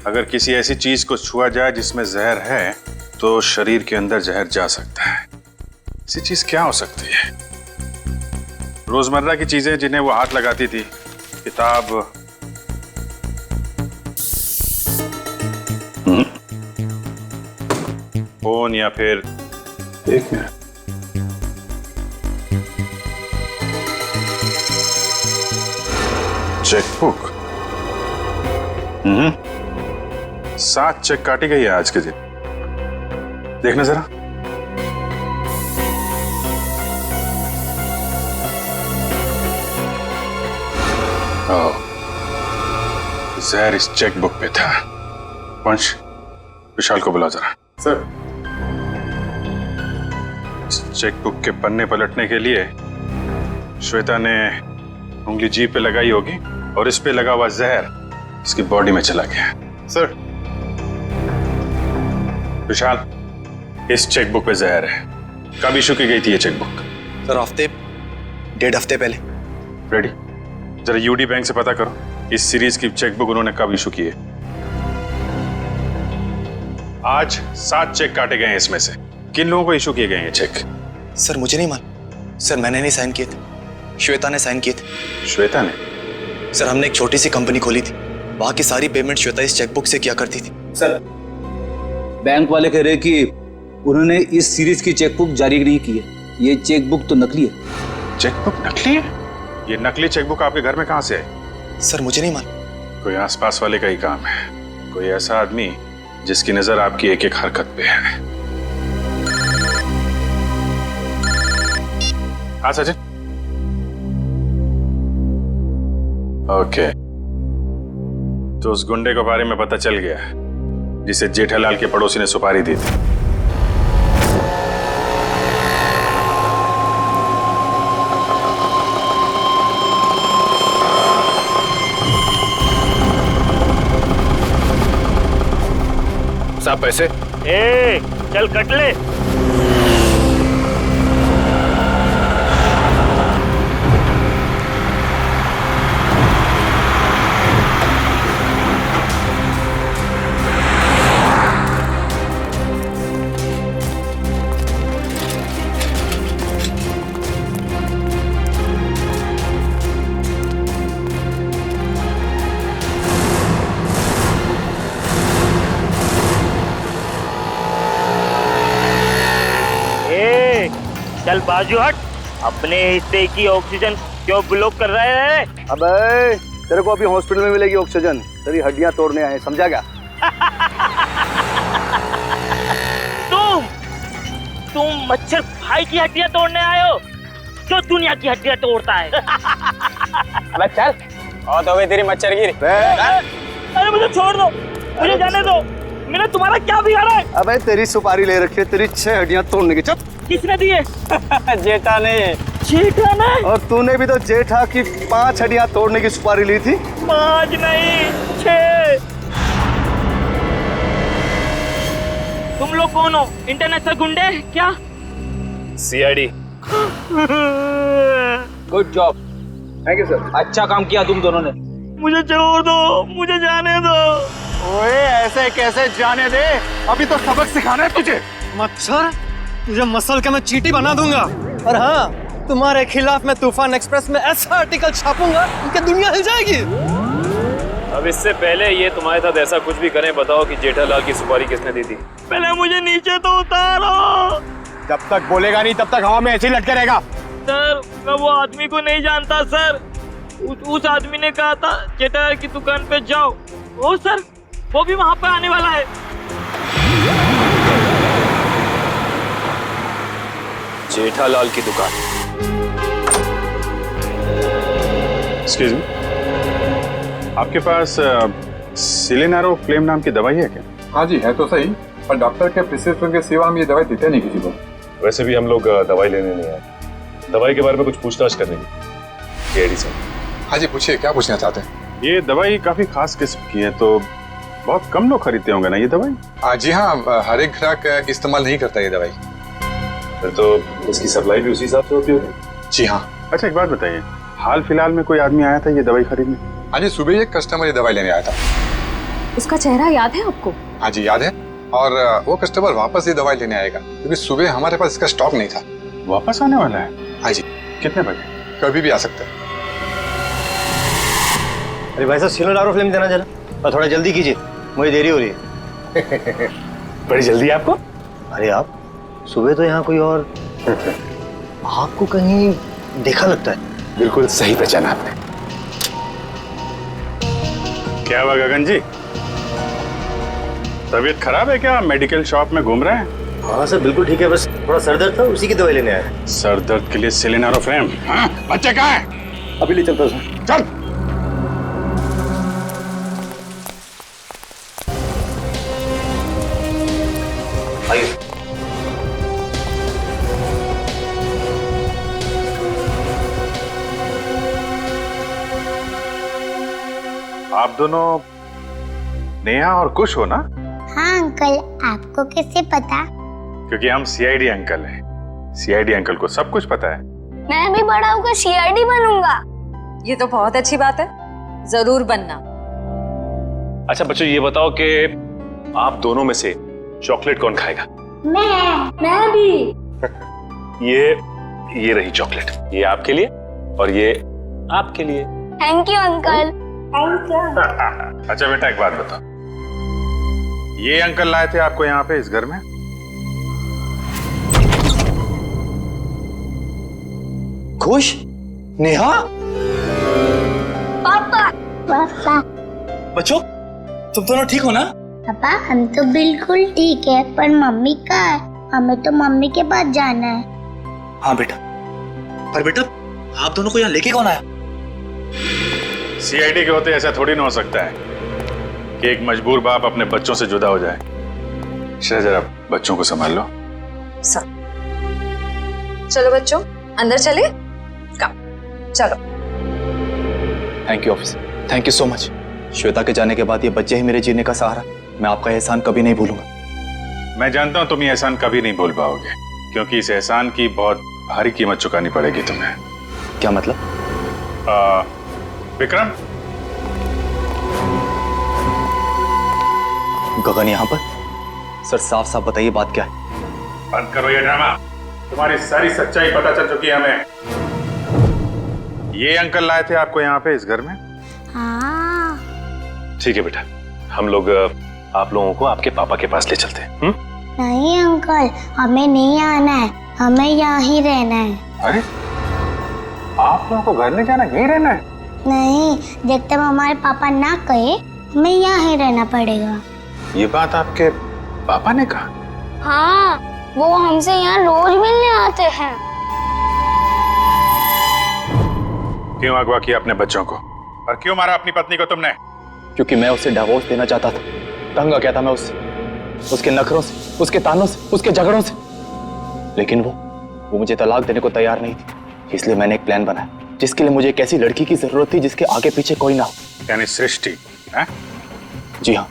अगर किसी ऐसी चीज को छुआ जाए जिसमें जहर है तो शरीर के अंदर जहर जा सकता है। ऐसी चीज क्या हो सकती है? रोजमर्रा की चीजें जिन्हें वो हाथ लगाती थी, किताब, फोन, या फिर एक मिनट, चेकबुक। 7 चेक काटी गई है आज के दिन। देखना जरा। जहर इस चेकबुक पे था। वंश, विशाल को बुला जरा। सर। चेकबुक के पन्ने पलटने के लिए श्वेता ने उंगली जीभ पे लगाई होगी और इस पे लगा हुआ जहर इसकी बॉडी में चला गया। सर। विशाल, इस चेकबुक पे जहर है कब इशू की गई थी ये चेकबुक? सर 1.5 हफ्ते पहले। रेडी, जरा यूडी बैंक से पता करो इस सीरीज की चेकबुक उन्होंने कब इशू की है। आज 7 चेक काटे गए हैं, इसमें से किन लोगों को इशू किए गए हैं चेक? सर मुझे नहीं मालूम सर, मैंने नहीं साइन किए थे, श्वेता ने साइन किए थे। श्वेता ने? सर हमने एक छोटी सी कंपनी खोली थी, वहां की सारी पेमेंट श्वेता इस चेकबुक से किया करती थी। सर बैंक वाले कह रहे कि उन्होंने इस सीरीज की चेकबुक जारी नहीं की है, ये चेकबुक तो नकली है। चेकबुक नकली है? ये नकली चेकबुक आपके घर में कहां से आई? सर मुझे नहीं मालूम। कोई आसपास वाले का ही काम है, कोई ऐसा आदमी जिसकी नजर आपकी एक एक हरकत पे है। हाँ सचिन। ओके, तो उस गुंडे के बारे में पता चल गया जिसे जेठालाल के पड़ोसी ने सुपारी दी थी। साहब पैसे? ए, चल कट ले। चल बाजू हट, अपने हिस्से की ऑक्सीजन क्यों ब्लॉक कर रहे हैं? अबे तेरे को अभी हॉस्पिटल में मिलेगी ऑक्सीजन, तेरी हड्डियां तोड़ने आए, समझा क्या? तुम मच्छर भाई की हड्डियां तोड़ने आए हो जो दुनिया की हड्डियां तोड़ता है। अबे चल, और तो तेरी मच्छर गिरी। अरे मुझे छोड़ दो, मुझे जाने दो, मैंने तुम्हारा क्या बिगाड़ा है? अबे तेरी सुपारी ले रखी है, तेरी 6 हड्डियां तोड़ने की। चुप। किसने दी है? जेठा ने। जेठा ने? और तूने भी तो जेठा की 5 हड्डियां तोड़ने की सुपारी ली थी। 5 नहीं 6। तुम लोग कौन हो? इंटरनेशनल गुंडे क्या? CID. Good job, thank you sir, अच्छा काम किया तुम दोनों ने। मुझे छोड़ दो, मुझे जाने दो। ओए ऐसे कैसे जाने दे, अभी तो सबक सिखाना है तुझे। मच्छर, तुझे मसल के मैं चींटी बना दूंगा। और हाँ, तुम्हारे खिलाफ मैं तूफान एक्सप्रेस में ऐसा आर्टिकल छापूंगा कि दुनिया हिल जाएगी। अब इससे पहले ये तुम्हारे साथ ऐसा कुछ भी करें, बताओ कि जेठालाल की सुपारी किसने दी थी? पहले मुझे नीचे तो उतारो। जब तक बोलेगा नहीं तब तक हवा में ऐसे ही लटके रहेगा। सर मैं वो आदमी को नहीं जानता सर, उस आदमी ने कहा था जेठालाल की दुकान पे जाओ। ओ सर, वो भी वहां पर आने वाला है। जेठालाल की दुकान? एक्सक्यूज मी, आपके पास सिलेनारो फ्लेम नाम की दवाई है क्या? हाँ जी है तो सही, पर डॉक्टर के प्रिस्क्रिप्शन के सिवा हम ये दवाई देते नहीं किसी को। वैसे भी हम लोग दवाई लेने नहीं आए, दवाई के बारे में कुछ पूछताछ करने की। एडी सर। हाँ जी पूछिए, क्या पूछना चाहते हैं? ये दवाई काफी खास किस्म की है, तो बहुत कम लोग खरीदते होंगे ना ये दवाई? जी हाँ, हर एक ग्राहक इस्तेमाल नहीं करता ये दवाई। फिर तो इसकी सप्लाई भी उसी हिसाब से होती होगी। जी हाँ। अच्छा एक बात बताइए, हाल फिलहाल में कोई आदमी आया था ये दवाई खरीदने? हाँ जी, सुबह ही एक कस्टमर ये दवाई लेने आया था। उसका चेहरा याद है आपको? हाँ जी याद है, और वो कस्टमर वापस ये दवाई लेने आएगा क्योंकि सुबह हमारे पास इसका स्टॉक नहीं था। वापस आने वाला है? हाँ जी। कितने बजे? कभी भी आ सकता है। अरे भाई साहब, सिलेनारो फ्लेम देना जरा, और थोड़ा जल्दी कीजिए, मुझे देरी हो रही है। बड़ी जल्दी है आपको? अरे आप सुबह तो यहाँ कोई और आपको कहीं देखा लगता है। बिल्कुल सही पहचाना आपने। क्या हुआ गगन जी, तबीयत खराब है क्या? मेडिकल शॉप में घूम रहे हैं? हाँ सर बिल्कुल ठीक है, बस थोड़ा सर दर्द था, उसी की दवाई लेने आया। सर दर्द के लिए सिलेनारो फ्लेम? हाँ, बच्चे कहाँ है? अभी ले चलता हूँ। चल। आइए। आप दोनों नेहा और कुश हो ना? हाँ अंकल, आपको कैसे पता? क्योंकि हम सीआईडी अंकल हैं, सीआईडी अंकल को सब कुछ पता है। मैं भी बड़ा होकर सीआईडी बनूंगा। ये तो बहुत अच्छी बात है, जरूर बनना। अच्छा बच्चों, ये बताओ कि आप दोनों में से चॉकलेट कौन खाएगा? मैं भी। ये रही चॉकलेट, ये आपके लिए और ये आपके लिए। Thank you uncle. Thank you. अच्छा बेटा, एक बात बताओ, ये अंकल लाए थे आपको यहाँ पे इस घर में? खुश? नेहा? पापा। पापा। बच्चों, तुम दोनों ठीक हो ना? पापा हम तो बिल्कुल ठीक है, पर मम्मी कहाँ है? हमें तो मम्मी के पास जाना है। हाँ बेटा, पर बेटा आप दोनों को यहाँ लेके कौन आया? सीआईडी के होते ऐसा थोड़ी ना हो सकता है कि एक मजबूर बाप अपने बच्चों से जुदा हो जाए। जरा बच्चों को संभाल लो। चलो बच्चों, अंदर चले। चलो। Thank you officer, thank you so much. Shweta के जाने के बाद ये बच्चे ही मेरे जीने का सहारा। मैं आपका एहसान कभी नहीं भूलूंगा। मैं जानता हूं तुम ये एहसान कभी नहीं भूल पाओगे, क्योंकि इस एहसान की बहुत भारी कीमत चुकानी पड़ेगी तुम्हें। क्या मतलब? विक्रम, गगन यहाँ पर? सर साफ साफ बताइए बात क्या है? बंद करो ये ड्रामा। तुम्हारी सारी सच्चाई पता चल चुकी है हमें। ये अंकल लाए थे आपको यहाँ पे इस घर में? हाँ। ठीक है बेटा, हम लोग आप लोगों को आपके पापा के पास ले चलते हैं। नहीं अंकल, हमें नहीं आना है, हमें यहाँ ही रहना है। अरे आप लोगों को घर नहीं जाना, यहीं रहना है? नहीं, जब तक हमारे पापा ना कहे हमें यहाँ ही रहना पड़ेगा। ये बात आपके पापा ने कहा? हाँ, वो हमसे यहाँ रोज मिलने आते हैं। क्यों अगवा किया अपने बच्चों को, और क्यों मारा अपनी पत्नी को तुमने? क्योंकि मैं उसे डिवोर्स देना चाहता था। तंग आ गया था मैं उससे, उसके नखरों से, उसके तानों से, उसके झगड़ों से। लेकिन वो मुझे तलाक देने को तैयार नहीं थी। इसलिए मैंने एक प्लान बनाया जिसके लिए मुझे एक ऐसी लड़की की जरूरत थी जिसके आगे पीछे कोई ना हो। यानी सृष्टि है? जी हाँ,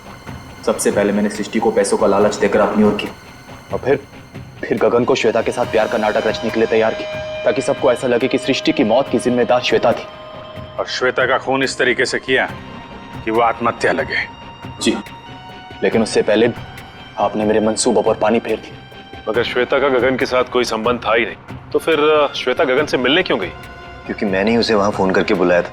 सबसे पहले मैंने सृष्टि को पैसों का लालच देकर अपनी ओर किया, और फिर गगन को श्वेता के साथ प्यार का नाटक रचने के लिए तैयार किया, ताकि सबको ऐसा लगे कि सृष्टि की मौत की जिम्मेदार श्वेता थी। और श्वेता का खून इस तरीके से किया कि वो आत्महत्या लगे। जी, लेकिन उससे पहले आपने मेरे मंसूबों पर पानी फेर दिया। मगर श्वेता का गगन के साथ कोई संबंध था ही नहीं, तो फिर श्वेता गगन से मिलने क्यों गई? क्योंकि मैंने ही उसे वहां फोन करके बुलाया था,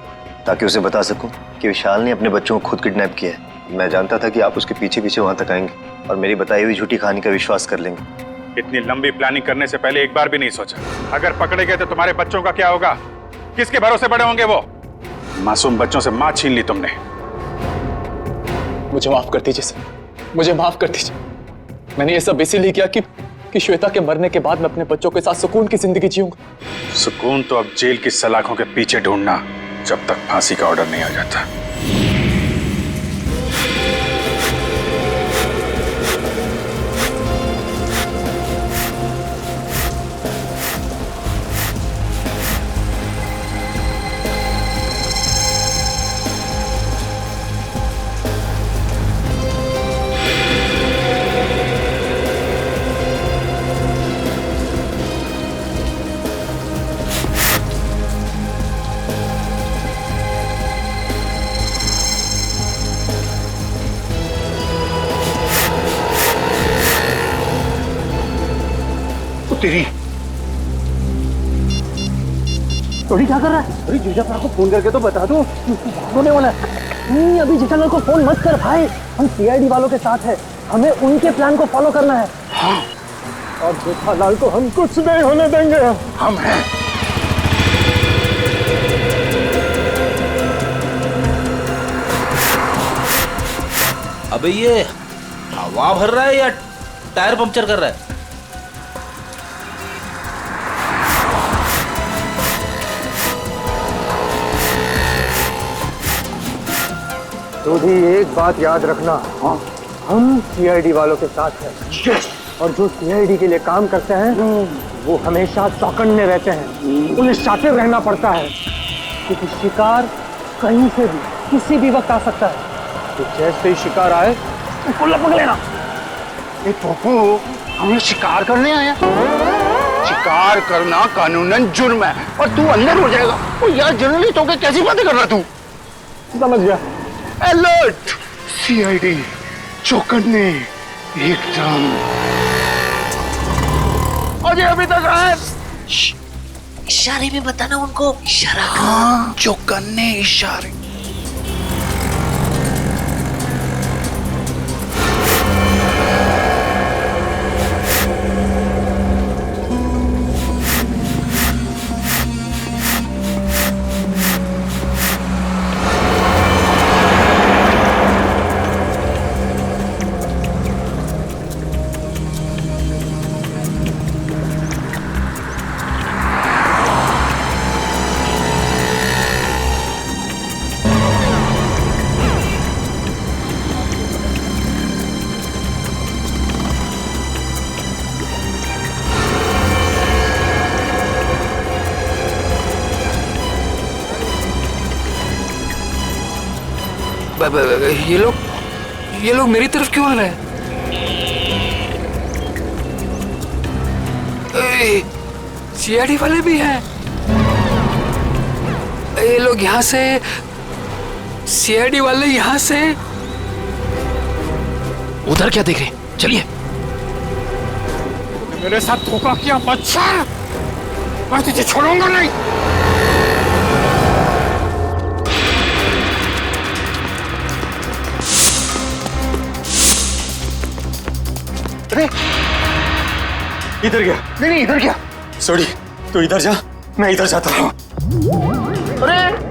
ताकि उसे बता सकूं कि विशाल ने अपने बच्चों को खुद किडनैप किया है। मैं जानता था कि आप उसके पीछे पीछे वहां तक आएंगे और मेरी बताई हुई झूठी कहानी का विश्वास कर लेंगे। इतनी लंबी प्लानिंग करने से पहले एक बार भी नहीं सोचा, अगर पकड़े गए तो तुम्हारे बच्चों का क्या होगा? किसके भरोसे बड़े होंगे वो? मासूम बच्चों से मां छीन ली तुमने। मुझे माफ कर दीजिए सर, मुझे माफ कर दीजिए। मैंने ये सब इसीलिए किया कि श्वेता के मरने के बाद मैं अपने बच्चों के साथ सुकून की जिंदगी जीऊंगा। सुकून तो अब जेल की सलाखों के पीछे ढूंढना, जब तक फांसी का ऑर्डर नहीं आ जाता। तेरी थोड़ी क्या कर रहा है? अरे जीजाफर को फोन करके तो बता दो, होने वाला है। नहीं, अभी जीजाफर को फोन मत कर भाई, हम सीआईडी वालों के साथ हैं, हमें उनके प्लान को फॉलो करना है। हाँ। और जेठालाल को हम कुछ नहीं होने देंगे। हम हैं। अबे ये हवा भर रहा है या टायर पंक्चर कर रहा है? तो भी एक बात याद रखना, हम सीआईडी वालों के साथ हैं, और जो सीआईडी के लिए काम करते हैं वो हमेशा चौकन्ने रहते हैं, उन्हें शातिर रहना पड़ता है, क्योंकि शिकार कहीं से भी किसी भी वक्त आ सकता है। तो जैसे ही शिकार आए उसको लपक लेना। पप्पू, हमें शिकार करने आया? शिकार करना कानूनन जुर्म है और तू अंदर हो जाएगा। ओ यार जर्नलिस्ट होकर कैसी बातें कर रहा तू? समझ गया। अलर्ट सीआईडी चौकन्ने एकदम। अजय अभी तक आए। इशारे में बताना उनको। इशारा हाँ चौकन्ने इशारे। ये लोग मेरी तरफ क्यों आ रहे हैं? सीआईडी वाले भी हैं। ये लोग यहाँ से, सीआईडी वाले यहाँ से। उधर क्या देख रहे? चलिए। मेरे साथ धोखा किया बच्चा, मैं तुझे छोड़ूंगा नहीं। अरे इधर गया। नहीं इधर क्या? सॉरी, तू इधर जा, मैं इधर जाता हूँ। अरे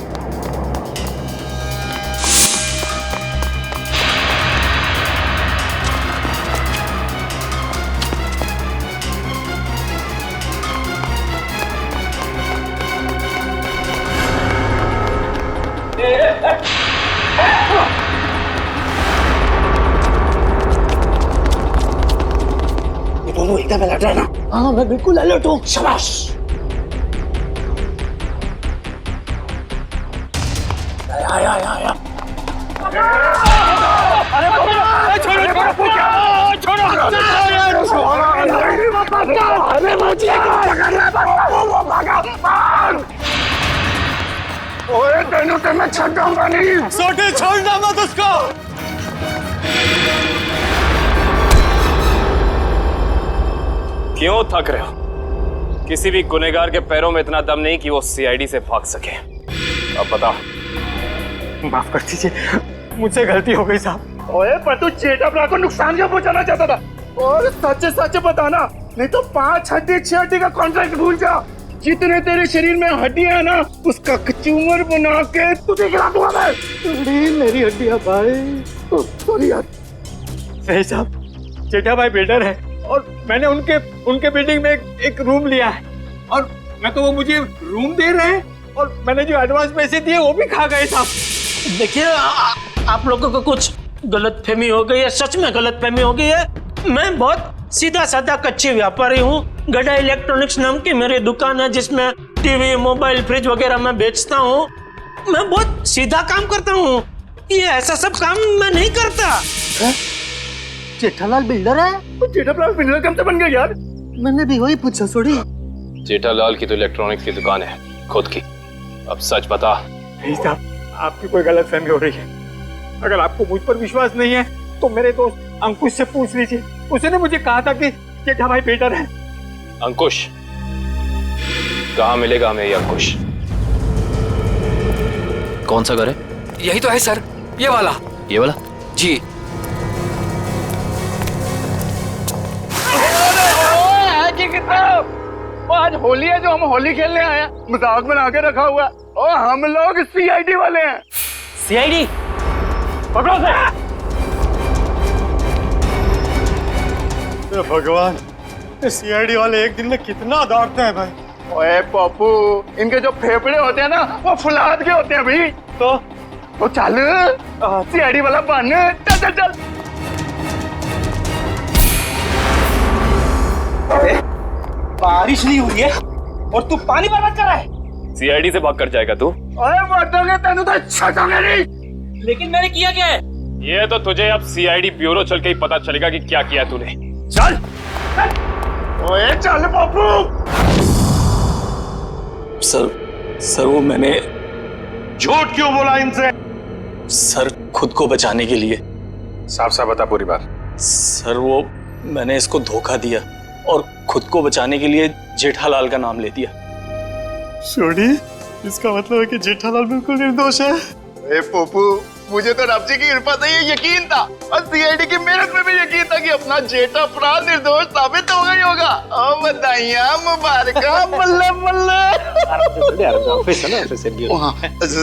दोनों एकदम अलर्ट रहना। हाँ मैं बिल्कुल अलर्ट हूँ। शाबाश। आया। अरे छोड़ो अरे ओए तेनों से मैं छोड़ूंगा नहीं। सोटे छोड़ना मत उसको। क्यों थक रहे हो? किसी भी गुनहगार के पैरों में इतना दम नहीं कि वो सीआईडी से भाग सके। अब बता। माफ कर दीजिए, मुझसे गलती हो गई साहब। ओए पर तू जेठा भरा को नुकसान क्या पहुंचाना चाहता था? और सच सच बताना, नहीं तो 5 हड्डी 6 हड्डी का कॉन्ट्रैक्ट भूल जा। जितने तेरे शरीर में हड्डियां है ना, उसका कचूमर बना के तुझे खिला दूंगा मैं। मेरी हड्डियां भाई। सॉरी यार। सही साहब, जेठा भाई बिल्डर है और मैंने उनके बिल्डिंग में एक रूम लिया है और मैं तो वो मुझे रूम दे रहे हैं और मैंने जो एडवांस पैसे दिए वो भी खा गए साहब। देखिए आप लोगों को कुछ गलतफहमी हो गई है, सच में गलतफहमी हो गई है। मैं बहुत सीधा साधा कच्ची व्यापारी हूँ। गड़ा इलेक्ट्रॉनिक्स नाम की मेरी दुकान है जिसमें टीवी, मोबाइल, फ्रिज वगैरह मैं बेचता हूँ। मैं बहुत सीधा काम करता हूँ, ये ऐसा सब काम मैं नहीं करता। जेठालाल बिल्डर है? तो जेठालाल बिल्डर कब से बन गया यार? मैंने भी वही पूछा। सॉरी। जेठालाल की तो इलेक्ट्रॉनिक्स की दुकान है खुद की। अब सच बता। नहीं साहब, आपकी कोई गलतफहमी हो रही है। अगर आपको मुझ पर विश्वास नहीं है तो मेरे दोस्त अंकुश से पूछ लीजिए। उसने मुझे कहा था कि जेठा भाई बिल्डर है। अंकुश? कहाँ मिलेगा हमें ये अंकुश? कौन सा घर है? यही तो है सर, ये वाला। ये वाला? जी। आज होली है जो हम होली खेलने आए हैं, मजाक बना के रखा हुआ है। और हम लोग सीआईडी वाले हैं। सीआईडी? पकड़ो से। भगवान, सीआईडी वाले एक दिन में कितना दौड़ते हैं भाई। ओए पप्पू, इनके जो फेफड़े होते हैं ना वो फुलाद के होते हैं भाई। तो चल सीआईडी वाला बन। चल चल चल। बारिश नहीं हुई है और तू पानी बर्बाद कर रहा है। सीआईडी से भाग कर जाएगा तू? ओए मर्दोगे तेनू तो छटोगे नहीं। लेकिन मैंने किया क्या है? ये तो तुझे अब सीआईडी ब्यूरो चल के ही पता चलेगा कि क्या किया तूने। चल। ओए चल पप्पू। सर वो मैंने झूठ क्यों बोला इनसे? सर खुद को बचाने के लिए। साफ साफ बता पूरी बात। सर वो मैंने इसको धोखा दिया और खुद को बचाने के लिए जेठालाल का नाम ले दिया। सोडी, इसका मतलब है कि जेठालाल बिल्कुल निर्दोष है। ए पप्पू, मुझे तो रब जी की कृपा से ये यकीन था और सीआईडी की मेहनत में भी यकीन था कि अपना जेठा अपराध निर्दोष साबित होगा ही होगा। ओ बधाइयां मुबारका, बल्ले बल्ले।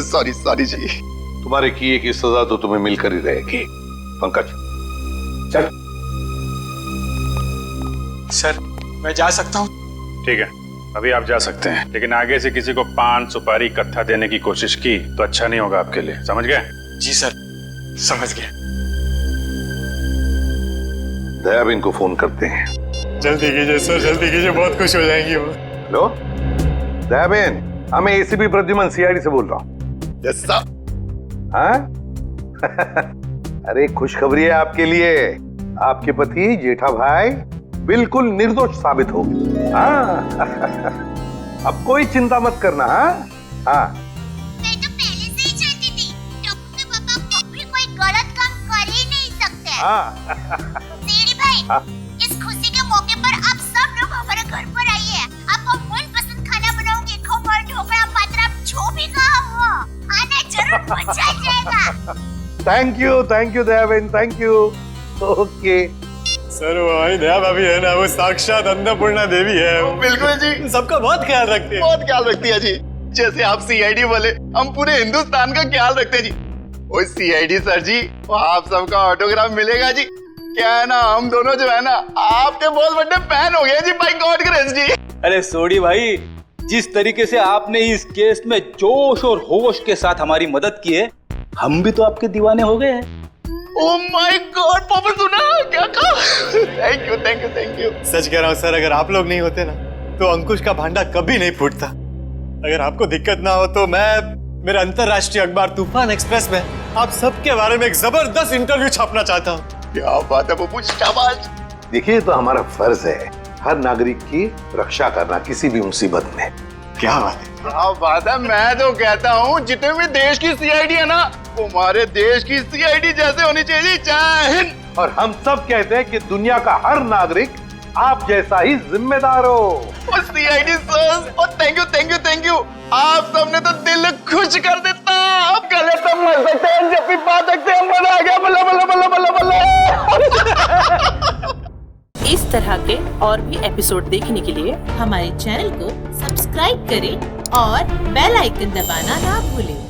सॉरी जी। तुम्हारे किए की सजा तो तुम्हें मिलकर ही रहेगी। पंकज चल। सर मैं जा सकता हूँ? ठीक है, अभी आप जा सकते हैं, लेकिन आगे से किसी को पान सुपारी कत्था देने की कोशिश की तो अच्छा नहीं होगा आपके लिए, समझ गए? जी सर, समझ गए। दयाबेन को फोन करते हैं। जल्दी कीजिए सर, जल्दी कीजिए, बहुत खुश हो जाएंगी वो। हेलो दयाबेन, मैं एसीपी प्रद्युमन सीआईडी से बोल रहा हूँ। Yes sir. हाँ? अरे खुशखबरी है आपके लिए, आपके पति जेठा भाई बिल्कुल निर्दोष साबित हो गए। हाँ अब कोई चिंता मत करना। हाँ मैं तो पहले से ही जानती थी, टप्पू के पापा कभी कोई गलत काम कर ही नहीं सकते। सीडी भाई, इस खुशी के मौके पर आप सब लोग हमारे घर पर आइए। आपको मनपसंद खाना बनाऊंगी, खमण, ढोकला, पात्रा, जो भी कहा वो आना जरूर, मजा आ जाएगा। Thank you Dayaben, thank you. Okay sir वो हमारी दया भाभी है ना, वो साक्षात अन्नपूर्णा देवी है। बिल्कुल जी, सबका बहुत ख्याल रखती है। बहुत ख्याल रखती है जी, जैसे आप सीआईडी वाले हम पूरे हिंदुस्तान का ख्याल रखते हैं जी। ओ सीआईडी सर जी, आप सबका ऑटोग्राफ मिलेगा जी। क्या है ना, हम दोनों जो है ना आपके बहुत बड़े फैन हो गए जी, बाय गॉड ग्रेस जी। अरे सोडी भाई, जिस तरीके से आपने इस केस में जोश और होश के साथ हमारी मदद की है, हम भी तो आपके दीवाने हो गए हैं। ओह माय गॉड, पापा सुना क्या कहा? Thank you. सच कह रहा हूँ सर, अगर आप लोग नहीं होते ना तो अंकुश का भांडा कभी नहीं फूटता। अगर आपको दिक्कत ना हो तो मैं मेरे अंतरराष्ट्रीय अखबार तूफान एक्सप्रेस में आप सबके बारे में एक जबरदस्त इंटरव्यू छापना चाहता हूँ। क्या बात है पप्पू, शाबाश। देखिए, तो हमारा फर्ज है हर नागरिक की रक्षा करना किसी भी मुसीबत में। क्या बात है। मैं तो कहता हूँ जितने भी देश की सीआईडी है ना, हमारे देश की सीआईडी जैसे होनी चाहिए। जय हिंद। और हम सब कहते हैं कि दुनिया का हर नागरिक आप जैसा ही जिम्मेदार हो। CID sir, thank you. आप सबने तो दिल खुश कर देता। अब गले तो मर सकते हैं, जब भी बात सकते हैं, मजा आ गया। बल्ला। इस तरह के और भी एपिसोड देखने के लिए हमारे चैनल को सब्सक्राइब करें और बेल आइकन दबाना ना भूलें।